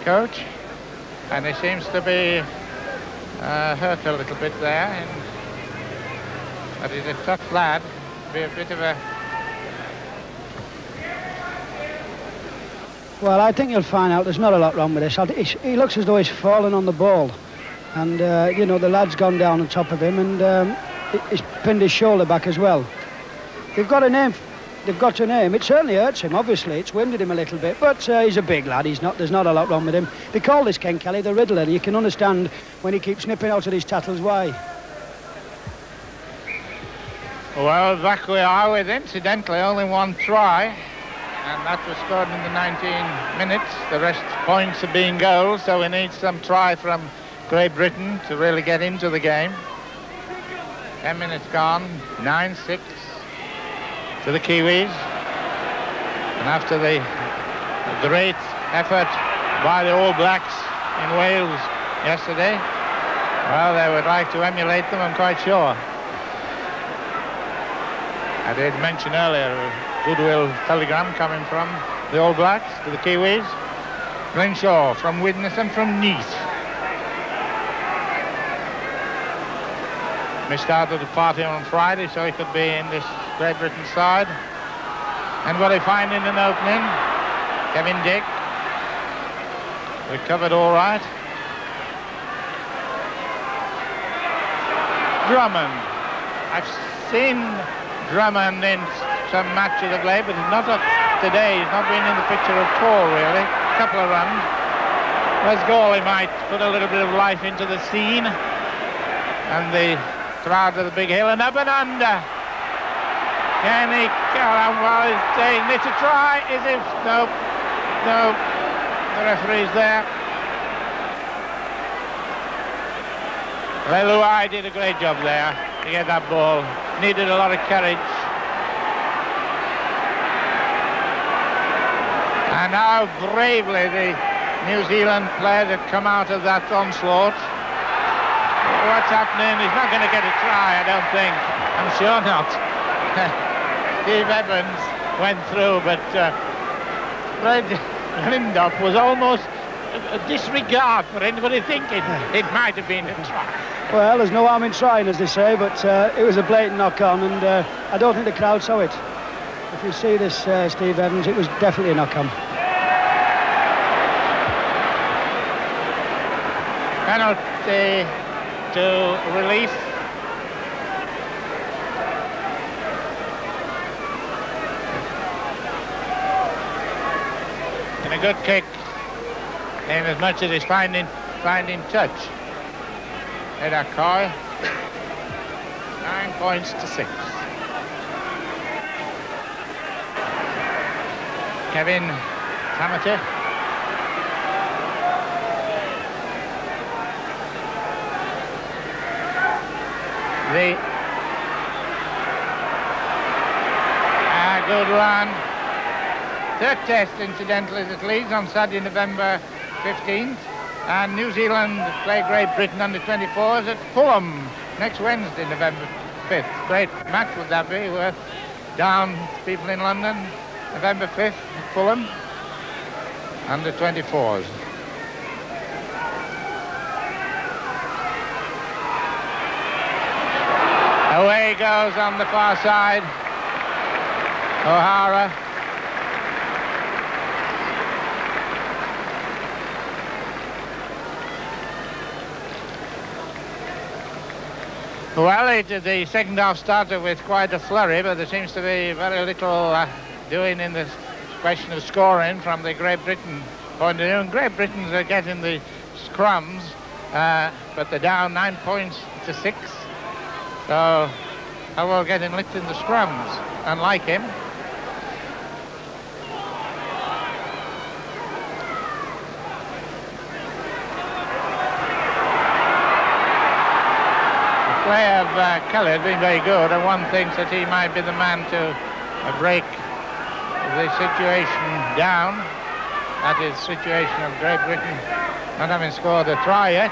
coach. And he seems to be hurt a little bit there. But he's a tough lad. Be a bit of a... Well, I think you'll find out there's not a lot wrong with this. He looks as though he's fallen on the ball. And, you know, the lad's gone down on top of him, and he's pinned his shoulder back as well. They've got a name. They've got a name. It certainly hurts him, obviously. It's winded him a little bit, but he's a big lad. There's not a lot wrong with him. They call this Ken Kelly the Riddler. You can understand when he keeps nipping out of these tattles why. Well, back we are with, incidentally, only one try, and that was scored in the 19 minutes. The rest points are being goals, so we need some try from Great Britain to really get into the game. 10 minutes gone, 9-6 to the Kiwis. And after the great effort by the All Blacks in Wales yesterday, well, they would like to emulate them, I'm quite sure. I did mention earlier a goodwill telegram coming from the All Blacks to the Kiwis. Glenshaw from Widnes and from Nice. Missed out of the party on Friday, so he could be in this Great Britain side. And what they find in an opening, Kevin Dick recovered all right. Drummond. I've seen Drummond in some matches of late, but he's not up today. He's not been in the picture at all, really. A couple of runs. Let's go. He might put a little bit of life into the scene. And the crowd of the big hill and up and under. Can he go on while he's saying it's a try? Is it? Nope. No. The referee's there. Leluai did a great job there to get that ball. Needed a lot of courage. And how bravely the New Zealand players have come out of that onslaught. What's happening? He's not going to get a try, I don't think. I'm sure not. Steve Evans went through, but Fred Lindop was almost a disregard for anybody thinking it might have been a try. Well, there's no harm in trying, as they say, but it was a blatant knock-on, and I don't think the crowd saw it. If you see this, Steve Evans, it was definitely a knock-on. Penalty to relief. And a good kick, in as much as he's finding touch. Eda Coy, 9 points to 6. Kevin Tamati. Good run. Third test, incidentally, at Leeds on Saturday, November 15th. And New Zealand play Great Britain under 24s at Fulham next Wednesday, November 5th. Great match would that be. We're down people in London, November 5th at Fulham, under 24s. Away goes on the far side. O'Hara. Well, the second half started with quite a flurry, but there seems to be very little doing in the question of scoring from the Great Britain point of view. And Great Britain's are getting the scrums, but they're down 9 points to 6. So, how well getting licked in the scrums, unlike him. The play of Kelly has been very good, and one thinks that he might be the man to break the situation down. That is the situation of Great Britain not having scored a try yet.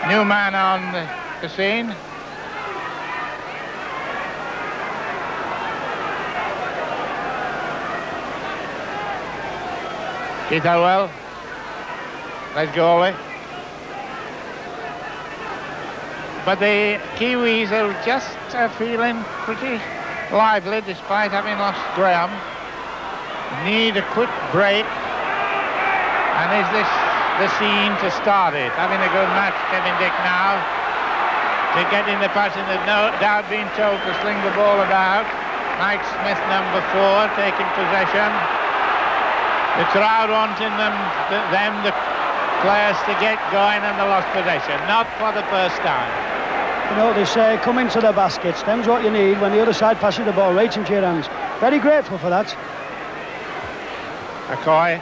New man on the scene. Keith Howell. Let's go away. But the Kiwis are just feeling pretty lively despite having lost Graham. Need a quick break. And is this the scene to start it? Having a good match, Kevin Dick now. To get in the passing, there's no doubt being told to sling the ball about. Mike Smith, number 4, taking possession. The crowd wanting them, the players to get going, and they lost possession. Not for the first time. You know, they say, come into the baskets. Them's what you need when the other side passes the ball right into your hands. Very grateful for that. McCoy.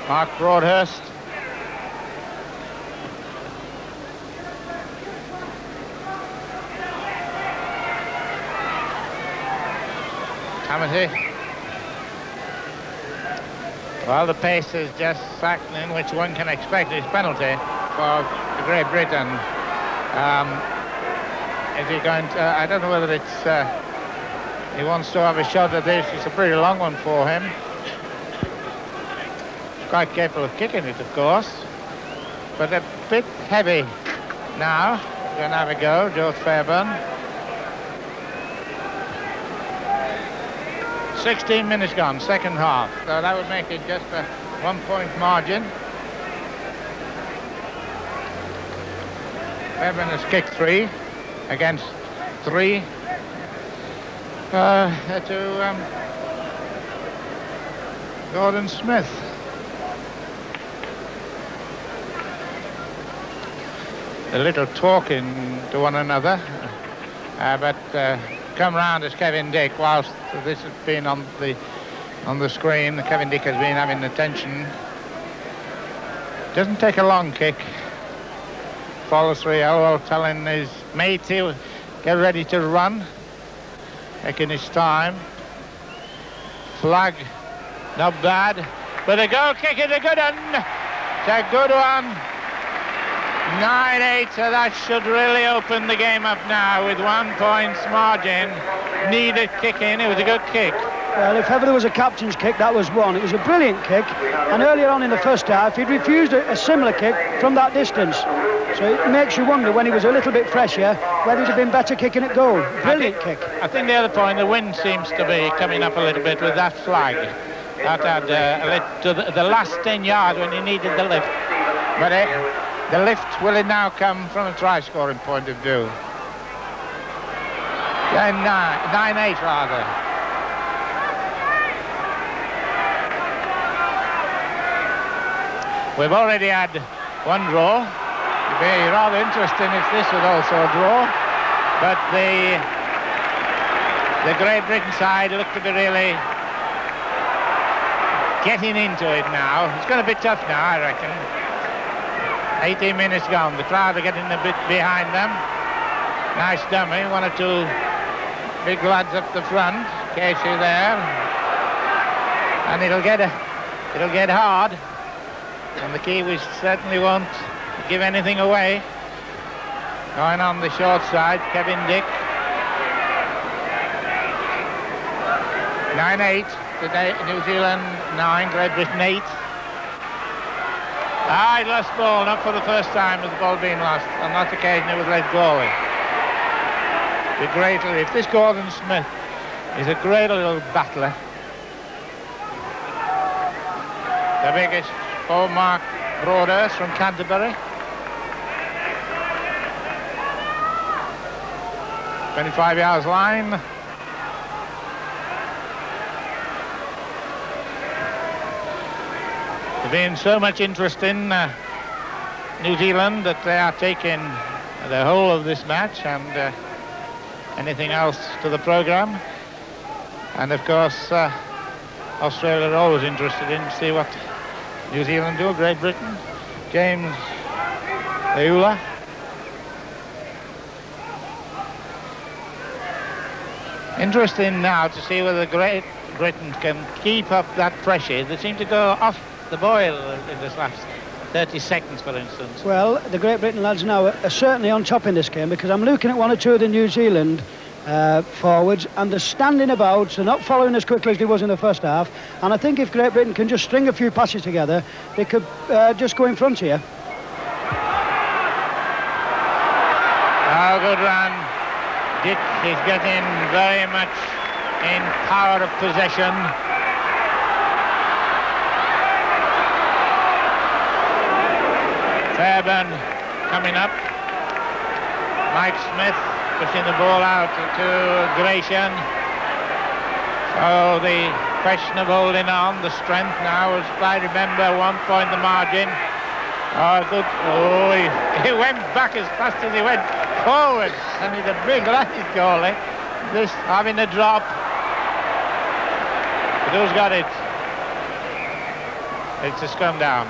Mark Broadhurst. Hamity. Well, the pace is just slackening, which one can expect is penalty for Great Britain. Is he going to, I don't know whether it's, he wants to have a shot at this. It's a pretty long one for him. He's quite capable of kicking it, of course. But a bit heavy now. Going to have a go, George Fairburn. 16 minutes gone, second half. So that would make it just a 1-point margin. Fairburn has kicked 3 against 3 to Gordon Smith. A little talking to one another, but come round as Kevin Dick. Whilst this has been on the screen, Kevin Dick has been having attention. Doesn't take a long kick. Follows 3. Elwell telling his mate to get ready to run, taking his time. Flag, not bad, but a goal kick is a good one. It's a good one. 9-8, so that should really open the game up now with 1 point margin. Needed kick in, it was a good kick. Well, if ever there was a captain's kick, that was one. It was a brilliant kick, and earlier on in the first half, he'd refused a similar kick from that distance. So it makes you wonder, when he was a little bit fresher, whether he'd have been better kicking at goal. Brilliant kick. I think the other point, the wind seems to be coming up a little bit with that flag. That had to the last 10 yards when he needed the lift. But the lift will it now come from a try-scoring point of view. 9-8 rather. We've already had one draw. It'd be rather interesting if this was also a draw. But the Great Britain side look to be really getting into it now. It's going to be tough now, I reckon. 18 minutes gone. The crowd are getting a bit behind them. Nice dummy. 1 or 2 big lads up the front. Casey there. And it'll get hard. And the Kiwis certainly won't give anything away. Going on the short side, Kevin Dick. 9-8 today, New Zealand 9, Great Britain 8. He lost ball, not for the first time has the ball been lost. On that occasion it was let go. The great, if this Gordon Smith is a great little battler. The biggest for Mark Broadhurst from Canterbury. 25 yards line. There's been so much interest in New Zealand that they are taking the whole of this match and anything else to the programme. And of course, Australia are always interested in to see what New Zealand do. Great Britain, James Eula. Interesting now to see whether Great Britain can keep up that pressure. They seem to go off the boil in this last 30 seconds, for instance. Well, the Great Britain lads now are certainly on top in this game, because I'm looking at one or two of the New Zealand forwards, and they're standing about, they're not following as quickly as they was in the first half, and I think if Great Britain can just string a few passes together, they could just go in front here. Oh, good run. Dick is getting very much in power of possession. Fairbairn coming up. Mike Smith pushing the ball out to Gratian. So the question of holding on, the strength now, as I remember, 1 point the margin. Oh, good. Oh, he went back as fast as he went forward, and he's a big lad, his goalie. This having a drop. But who's got it? It's a scrum down.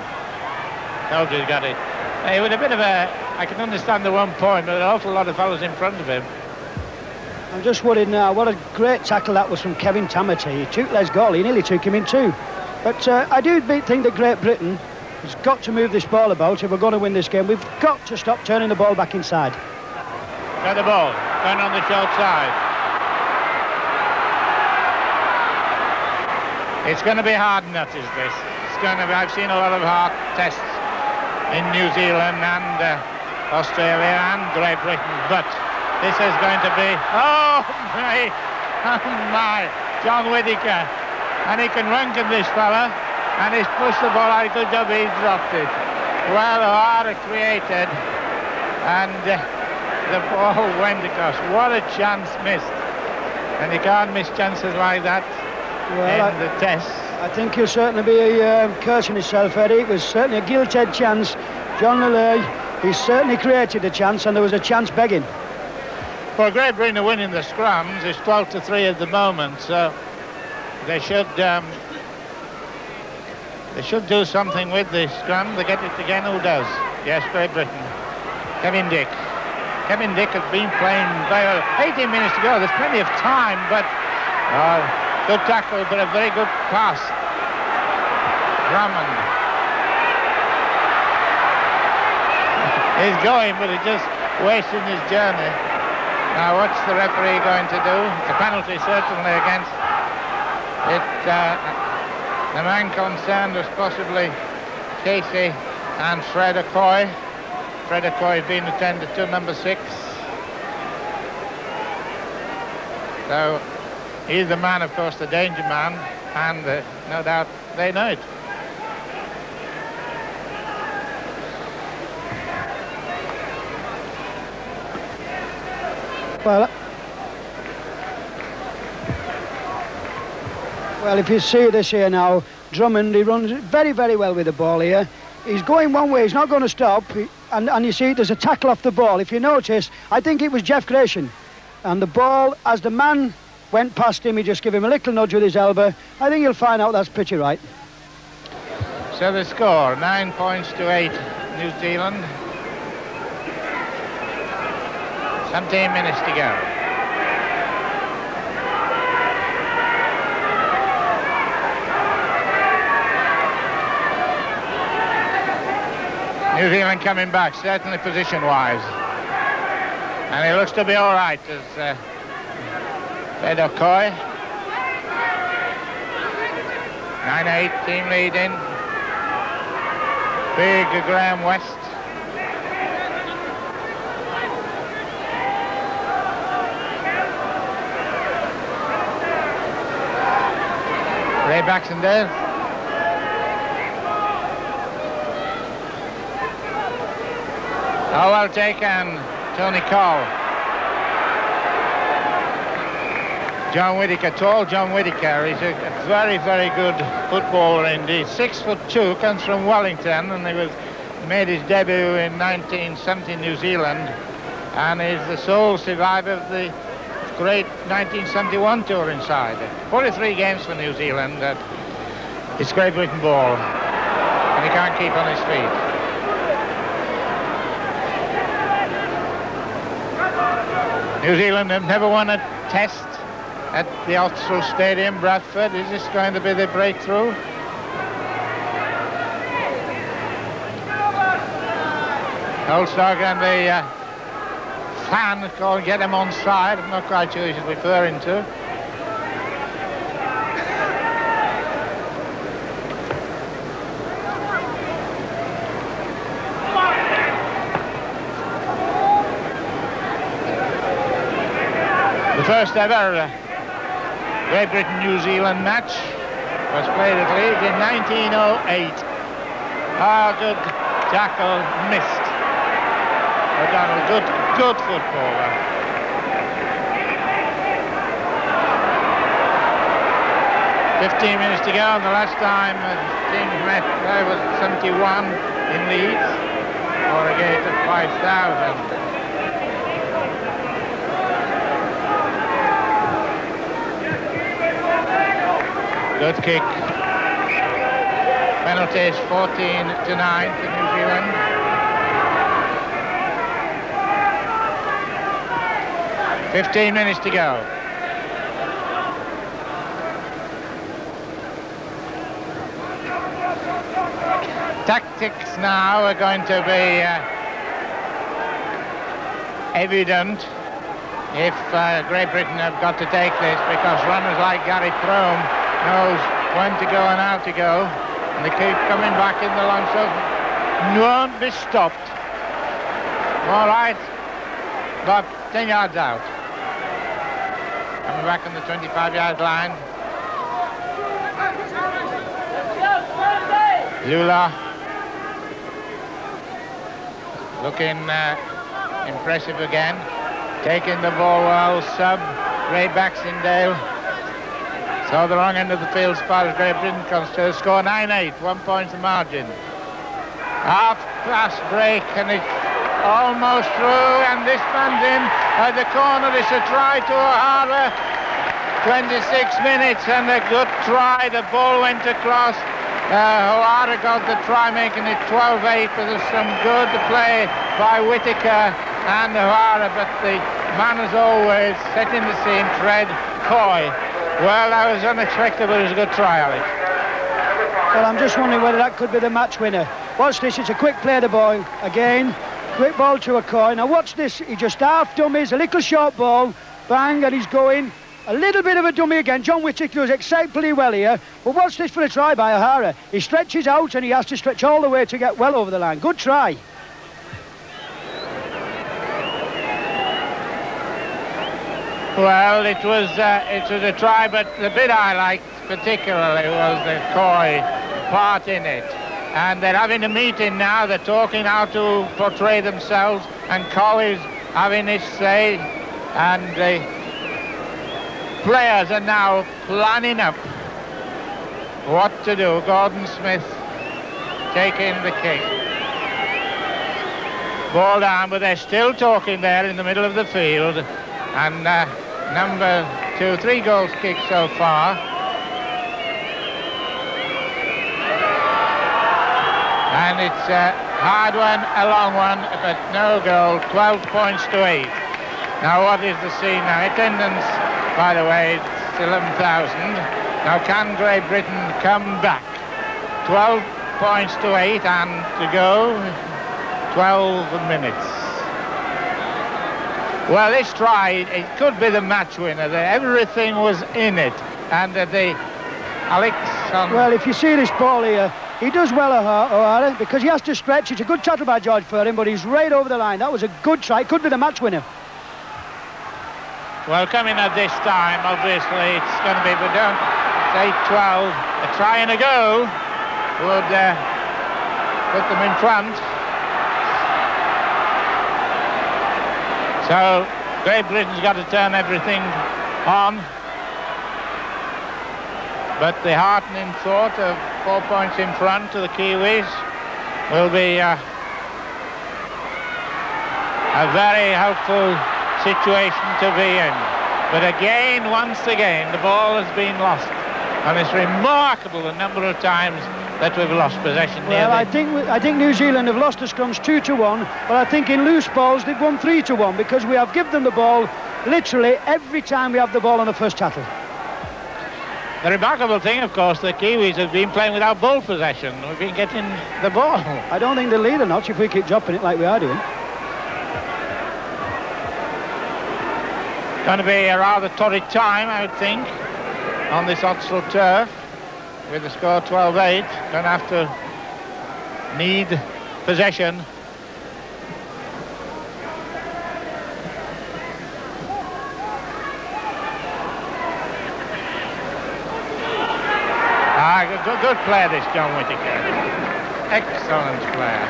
Nobody's got it. Hey, with a bit of a, I can understand the 1 point, but an awful lot of fellas in front of him. I'm just worried now. What a great tackle that was from Kevin Tamati. He took Les goal, he nearly took him in two. But I do think that Great Britain has got to move this ball about if we're going to win this game. We've got to stop turning the ball back inside. Got the ball, going on the short side. It's going to be hard nuts, is this? It's going to be, I've seen a lot of hard tests in New Zealand and Australia and Great Britain, but this is going to be, oh my, John Whittaker, and he can run to this fella, and he's pushed the ball out. Good job, he dropped it. Well, O'Hara created, and the ball went across. What a chance missed, and you can't miss chances like that in the test. I think you'll certainly be cursing yourself, Eddie. It was certainly a gilt-edged chance. John Lilley, he certainly created a chance, and there was a chance begging. Well, Great Britain are winning the scrums. It's 12-3 at the moment, so they should do something with this scrum. They get it again. Who does? Yes, Great Britain. Kevin Dick. Kevin Dick has been playing very well. 18 minutes to go. There's plenty of time, but good tackle, but a very good pass. Drummond. He's going, but he's just wasting his journey. Now, what's the referee going to do? It's a penalty, certainly, against it. The man concerned was possibly Casey and Fred Okoye. Fred Okoye being attended to, number 6. So, he's the man, of course, the danger man, and no doubt they know it. Well, if you see this here now, Drummond, he runs very, very well with the ball here. He's going one way, he's not going to stop, and you see there's a tackle off the ball. If you notice, I think it was Jeff Gratian, and the ball, as the man went past him, he just gave him a little nudge with his elbow. I think you'll find out that's pretty right. So the score, 9 points to 8, New Zealand. 17 minutes to go. New Zealand coming back, certainly position-wise. And he looks to be all right as Fred Okoye. 9-8, team leading. Big Graham West. Ray Baxendale. Oh, well taken, Tony Cole. John Whittaker, tall John Whittaker. He's a very, very good footballer indeed. 6'2", comes from Wellington, and he made his debut in 1970 New Zealand, and is the sole survivor of the great 1971 tour inside. 43 games for New Zealand. It's Great Britain ball, and he can't keep on his feet. New Zealand have never won a test at the Austral Stadium, Bradford. Is this going to be the breakthrough? Holstock and the fan called get him on side. I'm not quite sure he's referring to. The first ever Great Britain-New Zealand match was played at Leeds in 1908. Ah, good tackle, missed. O'Donnell, good footballer. .15 minutes to go, and the last time teams met there was 71 in Leeds, or a gate of 5,000. Good kick. Penalties 14-9 for New Zealand. .15 minutes to go. Tactics now are going to be evident if Great Britain have got to take this, because runners like Gary Frome knows when to go and how to go, and they keep coming back in the long shot. Won't be stopped. All right, but 10 yards out. Coming back on the 25-yard line. Lula looking impressive again. Taking the ball well, sub Ray Baxendale. So the wrong end of the field as far as Great Britain comes to score 9-8, 1 point the margin. Half-pass break, and it's almost through, and this man's in at the corner. It's a try to O'Hara. 26 minutes, and a good try. The ball went across. O'Hara got the try, making it 12-8, but there's some good play by Whittaker and O'Hara, but the man, as always, setting the scene, Fred Coy. Well, that was unexpected, but it was a good try, Alex. Well, I'm just wondering whether that could be the match winner. Watch this, it's a quick play the ball. Again, quick ball to a Coy. Now watch this, he just half dummies, a little short ball, bang, and he's going. A little bit of a dummy again. John Whittaker does exceptionally well here. But watch this for a try by O'Hara. He stretches out, and he has to stretch all the way to get well over the line. Good try. Well, it was a try, but the bit I liked particularly was the Coy part in it. And they're having a meeting now. They're talking how to portray themselves, and Coy is having his say, and the players are now planning up what to do. Gordon Smith taking the kick. Ball down, but they're still talking there in the middle of the field. And number 2, 3 goals kicked so far. And it's a hard one, a long one, but no goal. 12 points to 8. Now what is the scene now? Attendance, by the way, it's 11,000. Now can Great Britain come back? 12 points to 8, and to go 12 minutes. Well, this try, it could be the match winner. Everything was in it. And Alex... Well, if you see this ball here, he does well, O'Hara, because he has to stretch. It's a good tackle by George Furring, but he's right over the line. That was a good try. It could be the match winner. Well, coming at this time, obviously, it's going to be, but don't say 12. A try and a go would put them in front. So Great Britain's got to turn everything on. But the heartening thought of 4 points in front to the Kiwis will be a very helpful situation to be in. But again, once again, the ball has been lost. And it's remarkable the number of times that we've lost possession. Well, I think New Zealand have lost the scrums 2-1, but I think in loose balls they've won 3-1 because we have given them the ball literally every time we have the ball on the first tackle. The remarkable thing, of course, the Kiwis have been playing without ball possession. We've been getting the ball. I don't think they'll lead a notch if we keep dropping it like we are doing. Going to be a rather torrid time, I would think, on this Oxford turf, with the score 12-8. Going to have to need possession. Good player, this John Whittaker. Excellent player.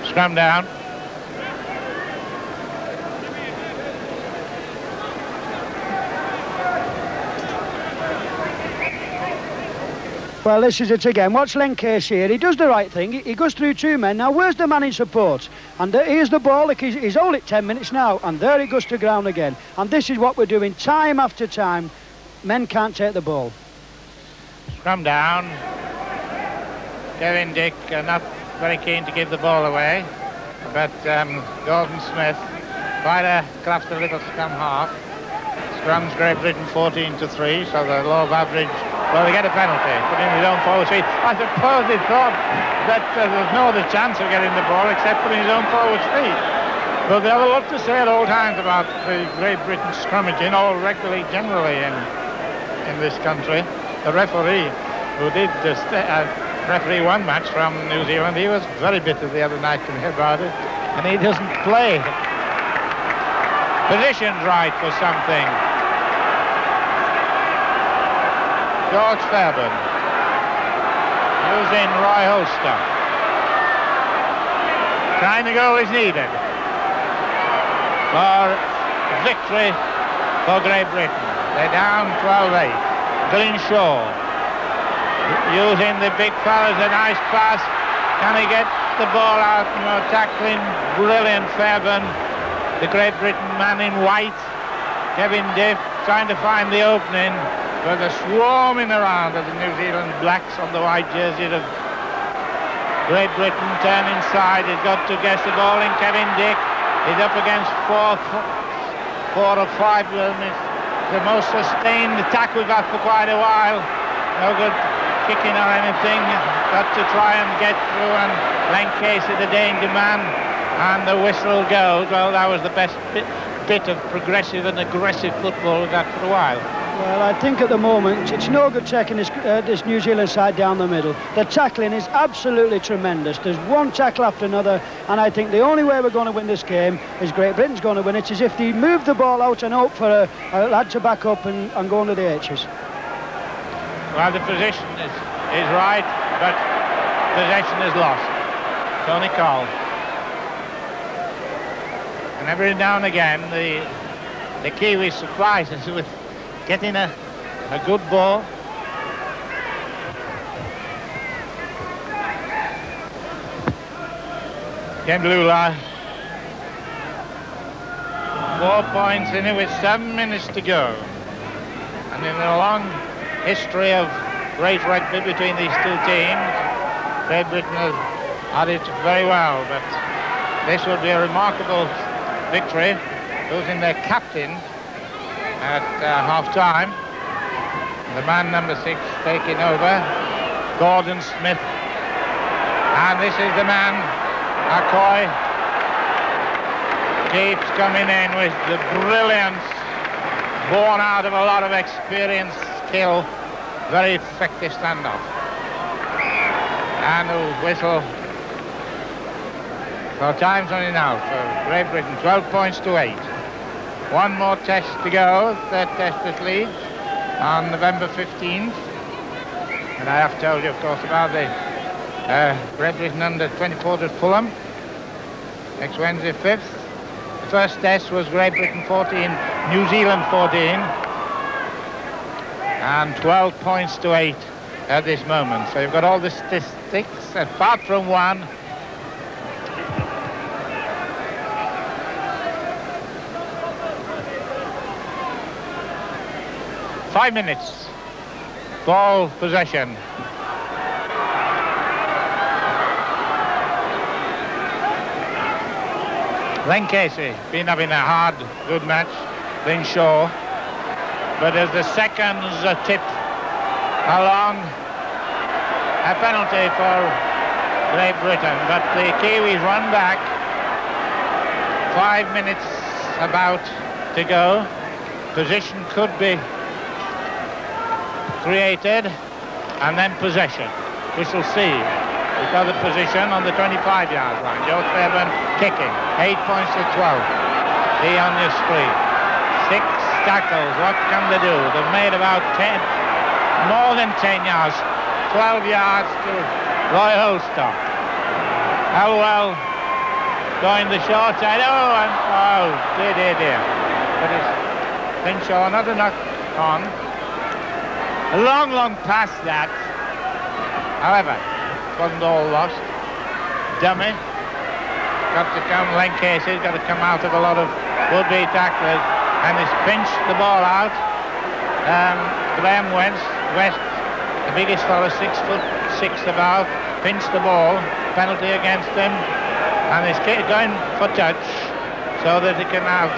Scrum down. Well, this is it again. Watch Len Case here. He does the right thing. He goes through 2 men. Now, where's the man in support? And here's the ball. Look, he's hold it 10 minutes now. And there he goes to ground again. And this is what we're doing time after time. Men can't take the ball. Scrum down. Kevin Dick not very keen to give the ball away. But Gordon Smith, quite a crafty little scrum half. Scrums Great Britain 14-3, so the law of average. Well, they get a penalty, put in his own forward feet. I suppose he thought that there's no other chance of getting the ball except putting his own forward feet. But they have a lot to say at all times about the Great Britain scrummaging, or regularly, generally in this country. The referee, who did referee one match from New Zealand, he was very bitter the other night to me about it, and he doesn't play. Positioned right for something. George Fairbairn using Roy Holster. Trying the goal is needed for victory for Great Britain. They're down 12-8. Grinshaw using the big fellas, a nice pass. Can he get the ball out? No tackling. Brilliant Fairbairn. The Great Britain man in white. Kevin Diff trying to find the opening. But they're swarming around of the New Zealand blacks on the white jerseys of Great Britain. Turn inside, he's got to guess the ball in. Kevin Dick is up against four or five. The most sustained attack we've got for quite a while. No good kicking or anything. Got to try and get through, and Len Casey, the danger man, and the whistle goes. Well, that was the best bit of progressive and aggressive football we've had for a while. Well, I think at the moment it's no good taking this New Zealand side down the middle. The tackling is absolutely tremendous. There's one tackle after another, and I think the only way we're going to win this game is Great Britain's going to win it, is if they move the ball out and hope for a lad to back up and go under the H's. Well, the position is right, but possession is lost. Tony Cole. And every now and again, the Kiwis surprise us with getting a good ball. Ken Blula. 4 points in it with 7 minutes to go. And in a long history of great rugby between these two teams, Great Britain has had it very well, but this would be a remarkable victory, losing their captain at half-time. The man number 6 taking over, Gordon Smith. And this is the man, Akoy, keeps coming in with the brilliance born out of a lot of experience, skill, very effective standoff. And the whistle. So time's running out for Great Britain, 12 points to 8. One more test to go, third test at Leeds on November 15th. And I have told you, of course, about the Great Britain under 24 at Fulham. Next Wednesday, 5th. The first test was Great Britain 14, New Zealand 14. And 12 points to 8 at this moment. So you've got all the statistics, apart from one. Five minutes. Ball possession. Len Casey been having a hard, good match. Lynn Shaw. But as the seconds are tipped along, a penalty for Great Britain. But the Kiwis run back. 5 minutes about to go. Position could be created, and then possession. We shall see. We've got the position on the 25-yard line. Joe Fairbairn kicking. 8 points to 12. He on your screen. 6 tackles. What can they do? They've made about 10, more than 10 yards. 12 yards to Roy Holstock. Elwell going the short side. Oh, dear. But it's Finshaw, not a knock on. A long past that. However, it wasn't all lost. Dummy. Got to come, Len Casey's got to come out of a lot of would-be tacklers. And he's pinched the ball out. Graham West, the biggest fellow, 6'6" about, pinched the ball. Penalty against him. And he's going for touch so that he can have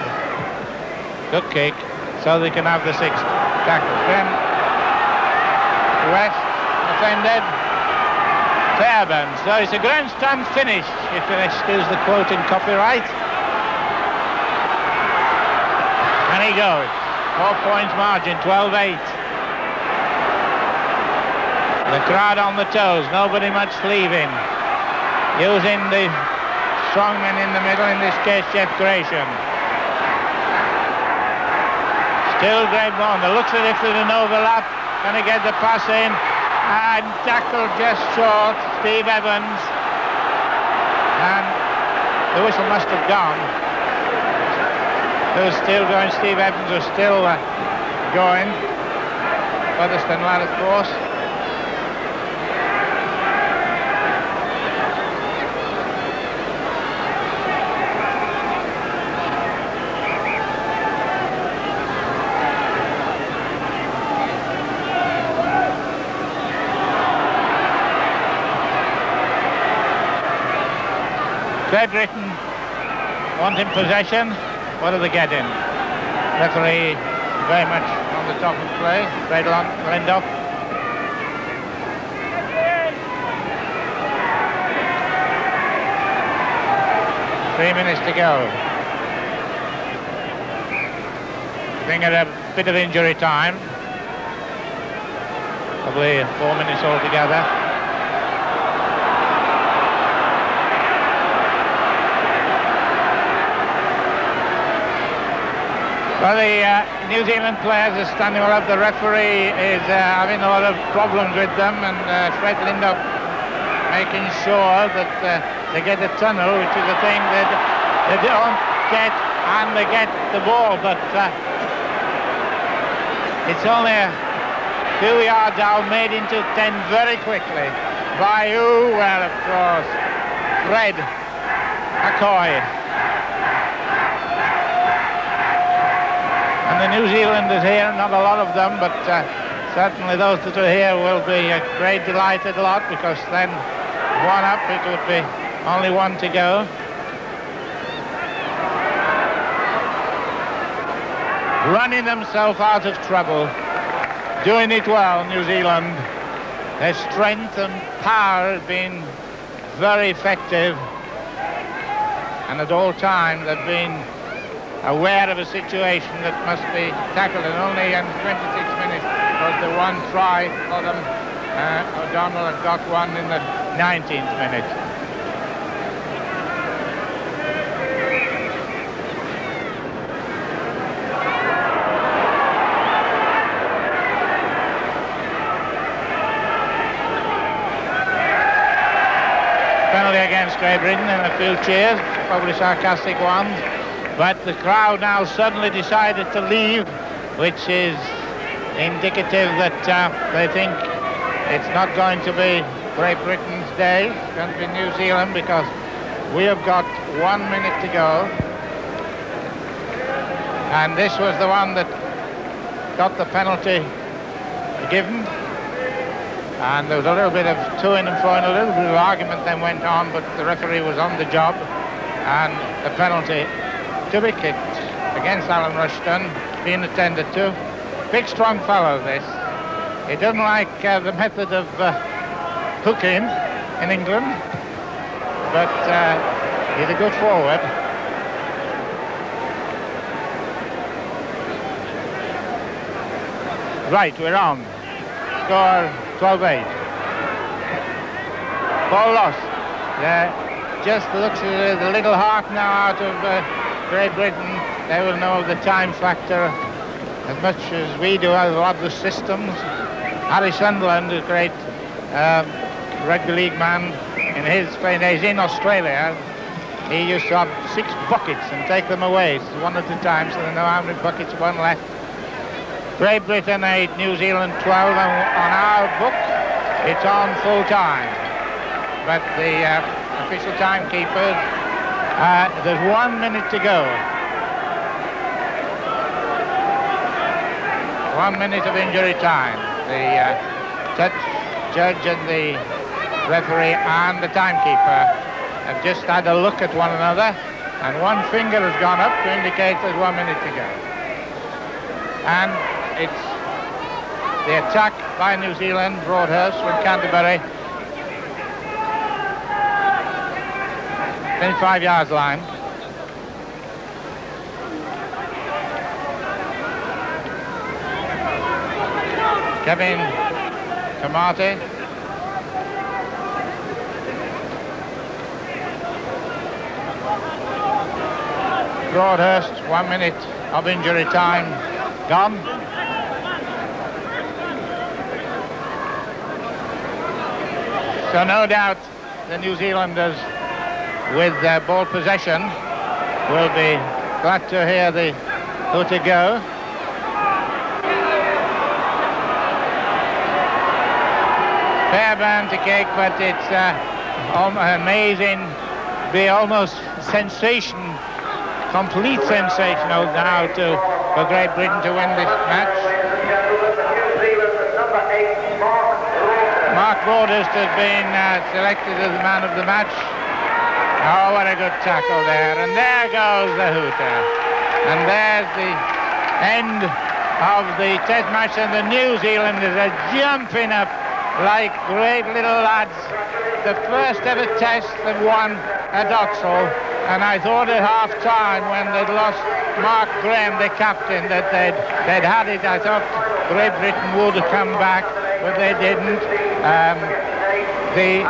good kick, so they can have the 6 tackles. Then West offended. Fairbairn. So it's a grandstand finish, if you'll excuse the quote in copyright. And he goes. 4 points margin, 12-8. The crowd on the toes, nobody much leaving. Using the strongman in the middle, in this case Jeff Gresham. Still Greg Bond. It looks as if there's an overlap. Going to get the pass in. And tackled just short. Steve Evans. And the whistle must have gone. It was still going. Steve Evans was still going. Featherstone lad, of course. Great Britain wanting possession. What do they get in? Referee very much on the top of play. Fred Lindoff. Three minutes to go. Being at a bit of injury time. Probably 4 minutes altogether. Well, the New Zealand players are standing well up. The referee is having a lot of problems with them, and Fred Lindoff making sure that they get a tunnel, which is a thing that they don't get, and they get the ball. But it's only a few yards out, made into 10 very quickly by who? Well, of course, Fred McCoy. And the New Zealanders here, not a lot of them, but certainly those that are here will be a great delighted lot, because then one up, it would be only one to go. Running themselves out of trouble, doing it well, New Zealand. Their strength and power have been very effective, and at all times they've been aware of a situation that must be tackled, and only in 26 minutes was the one try for them. O'Donnell had got one in the 19th minute. Penalty against Great Britain and a few cheers, probably sarcastic ones. But the crowd now suddenly decided to leave, which is indicative that they think it's not going to be Great Britain's day. It's going to be New Zealand, because we have got 1 minute to go. And this was the one that got the penalty given. And there was a little bit of to-in and fro-in, a little bit of argument then went on, but the referee was on the job. And the penalty to be kicked against Alan Rushton, being attended to. Big, strong fellow, this. He doesn't like the method of hooking in England, but he's a good forward. Right, we're on. Score 12-8. Ball lost. Just looks a little hard now out of Great Britain. They will know the time factor as much as we do. A lot of the systems. Harry Sunderland, a great rugby league man, in his days in Australia, he used to have 6 buckets and take them away one at a time, so they know how many buckets one left. Great Britain 8, New Zealand 12, and on our book it's on full time. But the official timekeepers, there's 1 minute to go. 1 minute of injury time. The judge and the referee and the timekeeper have just had a look at one another, and one finger has gone up to indicate there's 1 minute to go. And it's the attack by New Zealand, Broadhurst from Canterbury. 25 yards line. Kevin Kamate. Broadhurst, 1 minute of injury time gone. So no doubt the New Zealanders, with their ball possession, will be glad to hear the hooter go. Fairbairn to kick, but it's amazing, be almost sensation, complete sensational now for Great Britain to win this match. Mark Broadhurst has been selected as the man of the match. Oh, what a good tackle there. And there goes the hooter. And there's the end of the Test match, and the New Zealanders are jumping up like great little lads. The first ever Test they've won at Oxford, and I thought at half-time when they'd lost Mark Graham, the captain, that they'd had it. I thought Great Britain would have come back, but they didn't. The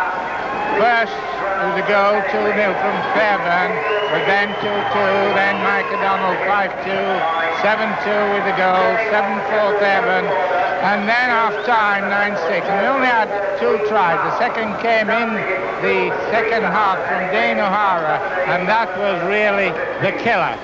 first was a goal, 2-0 from Fairbairn, but then 2-2, then Mike O'Donnell 5-2, 7-2 with the goal, 7-4 Fairbairn, and then half-time 9-6. And we only had 2 tries. The second came in the second half from Dane O'Hara, and that was really the killer.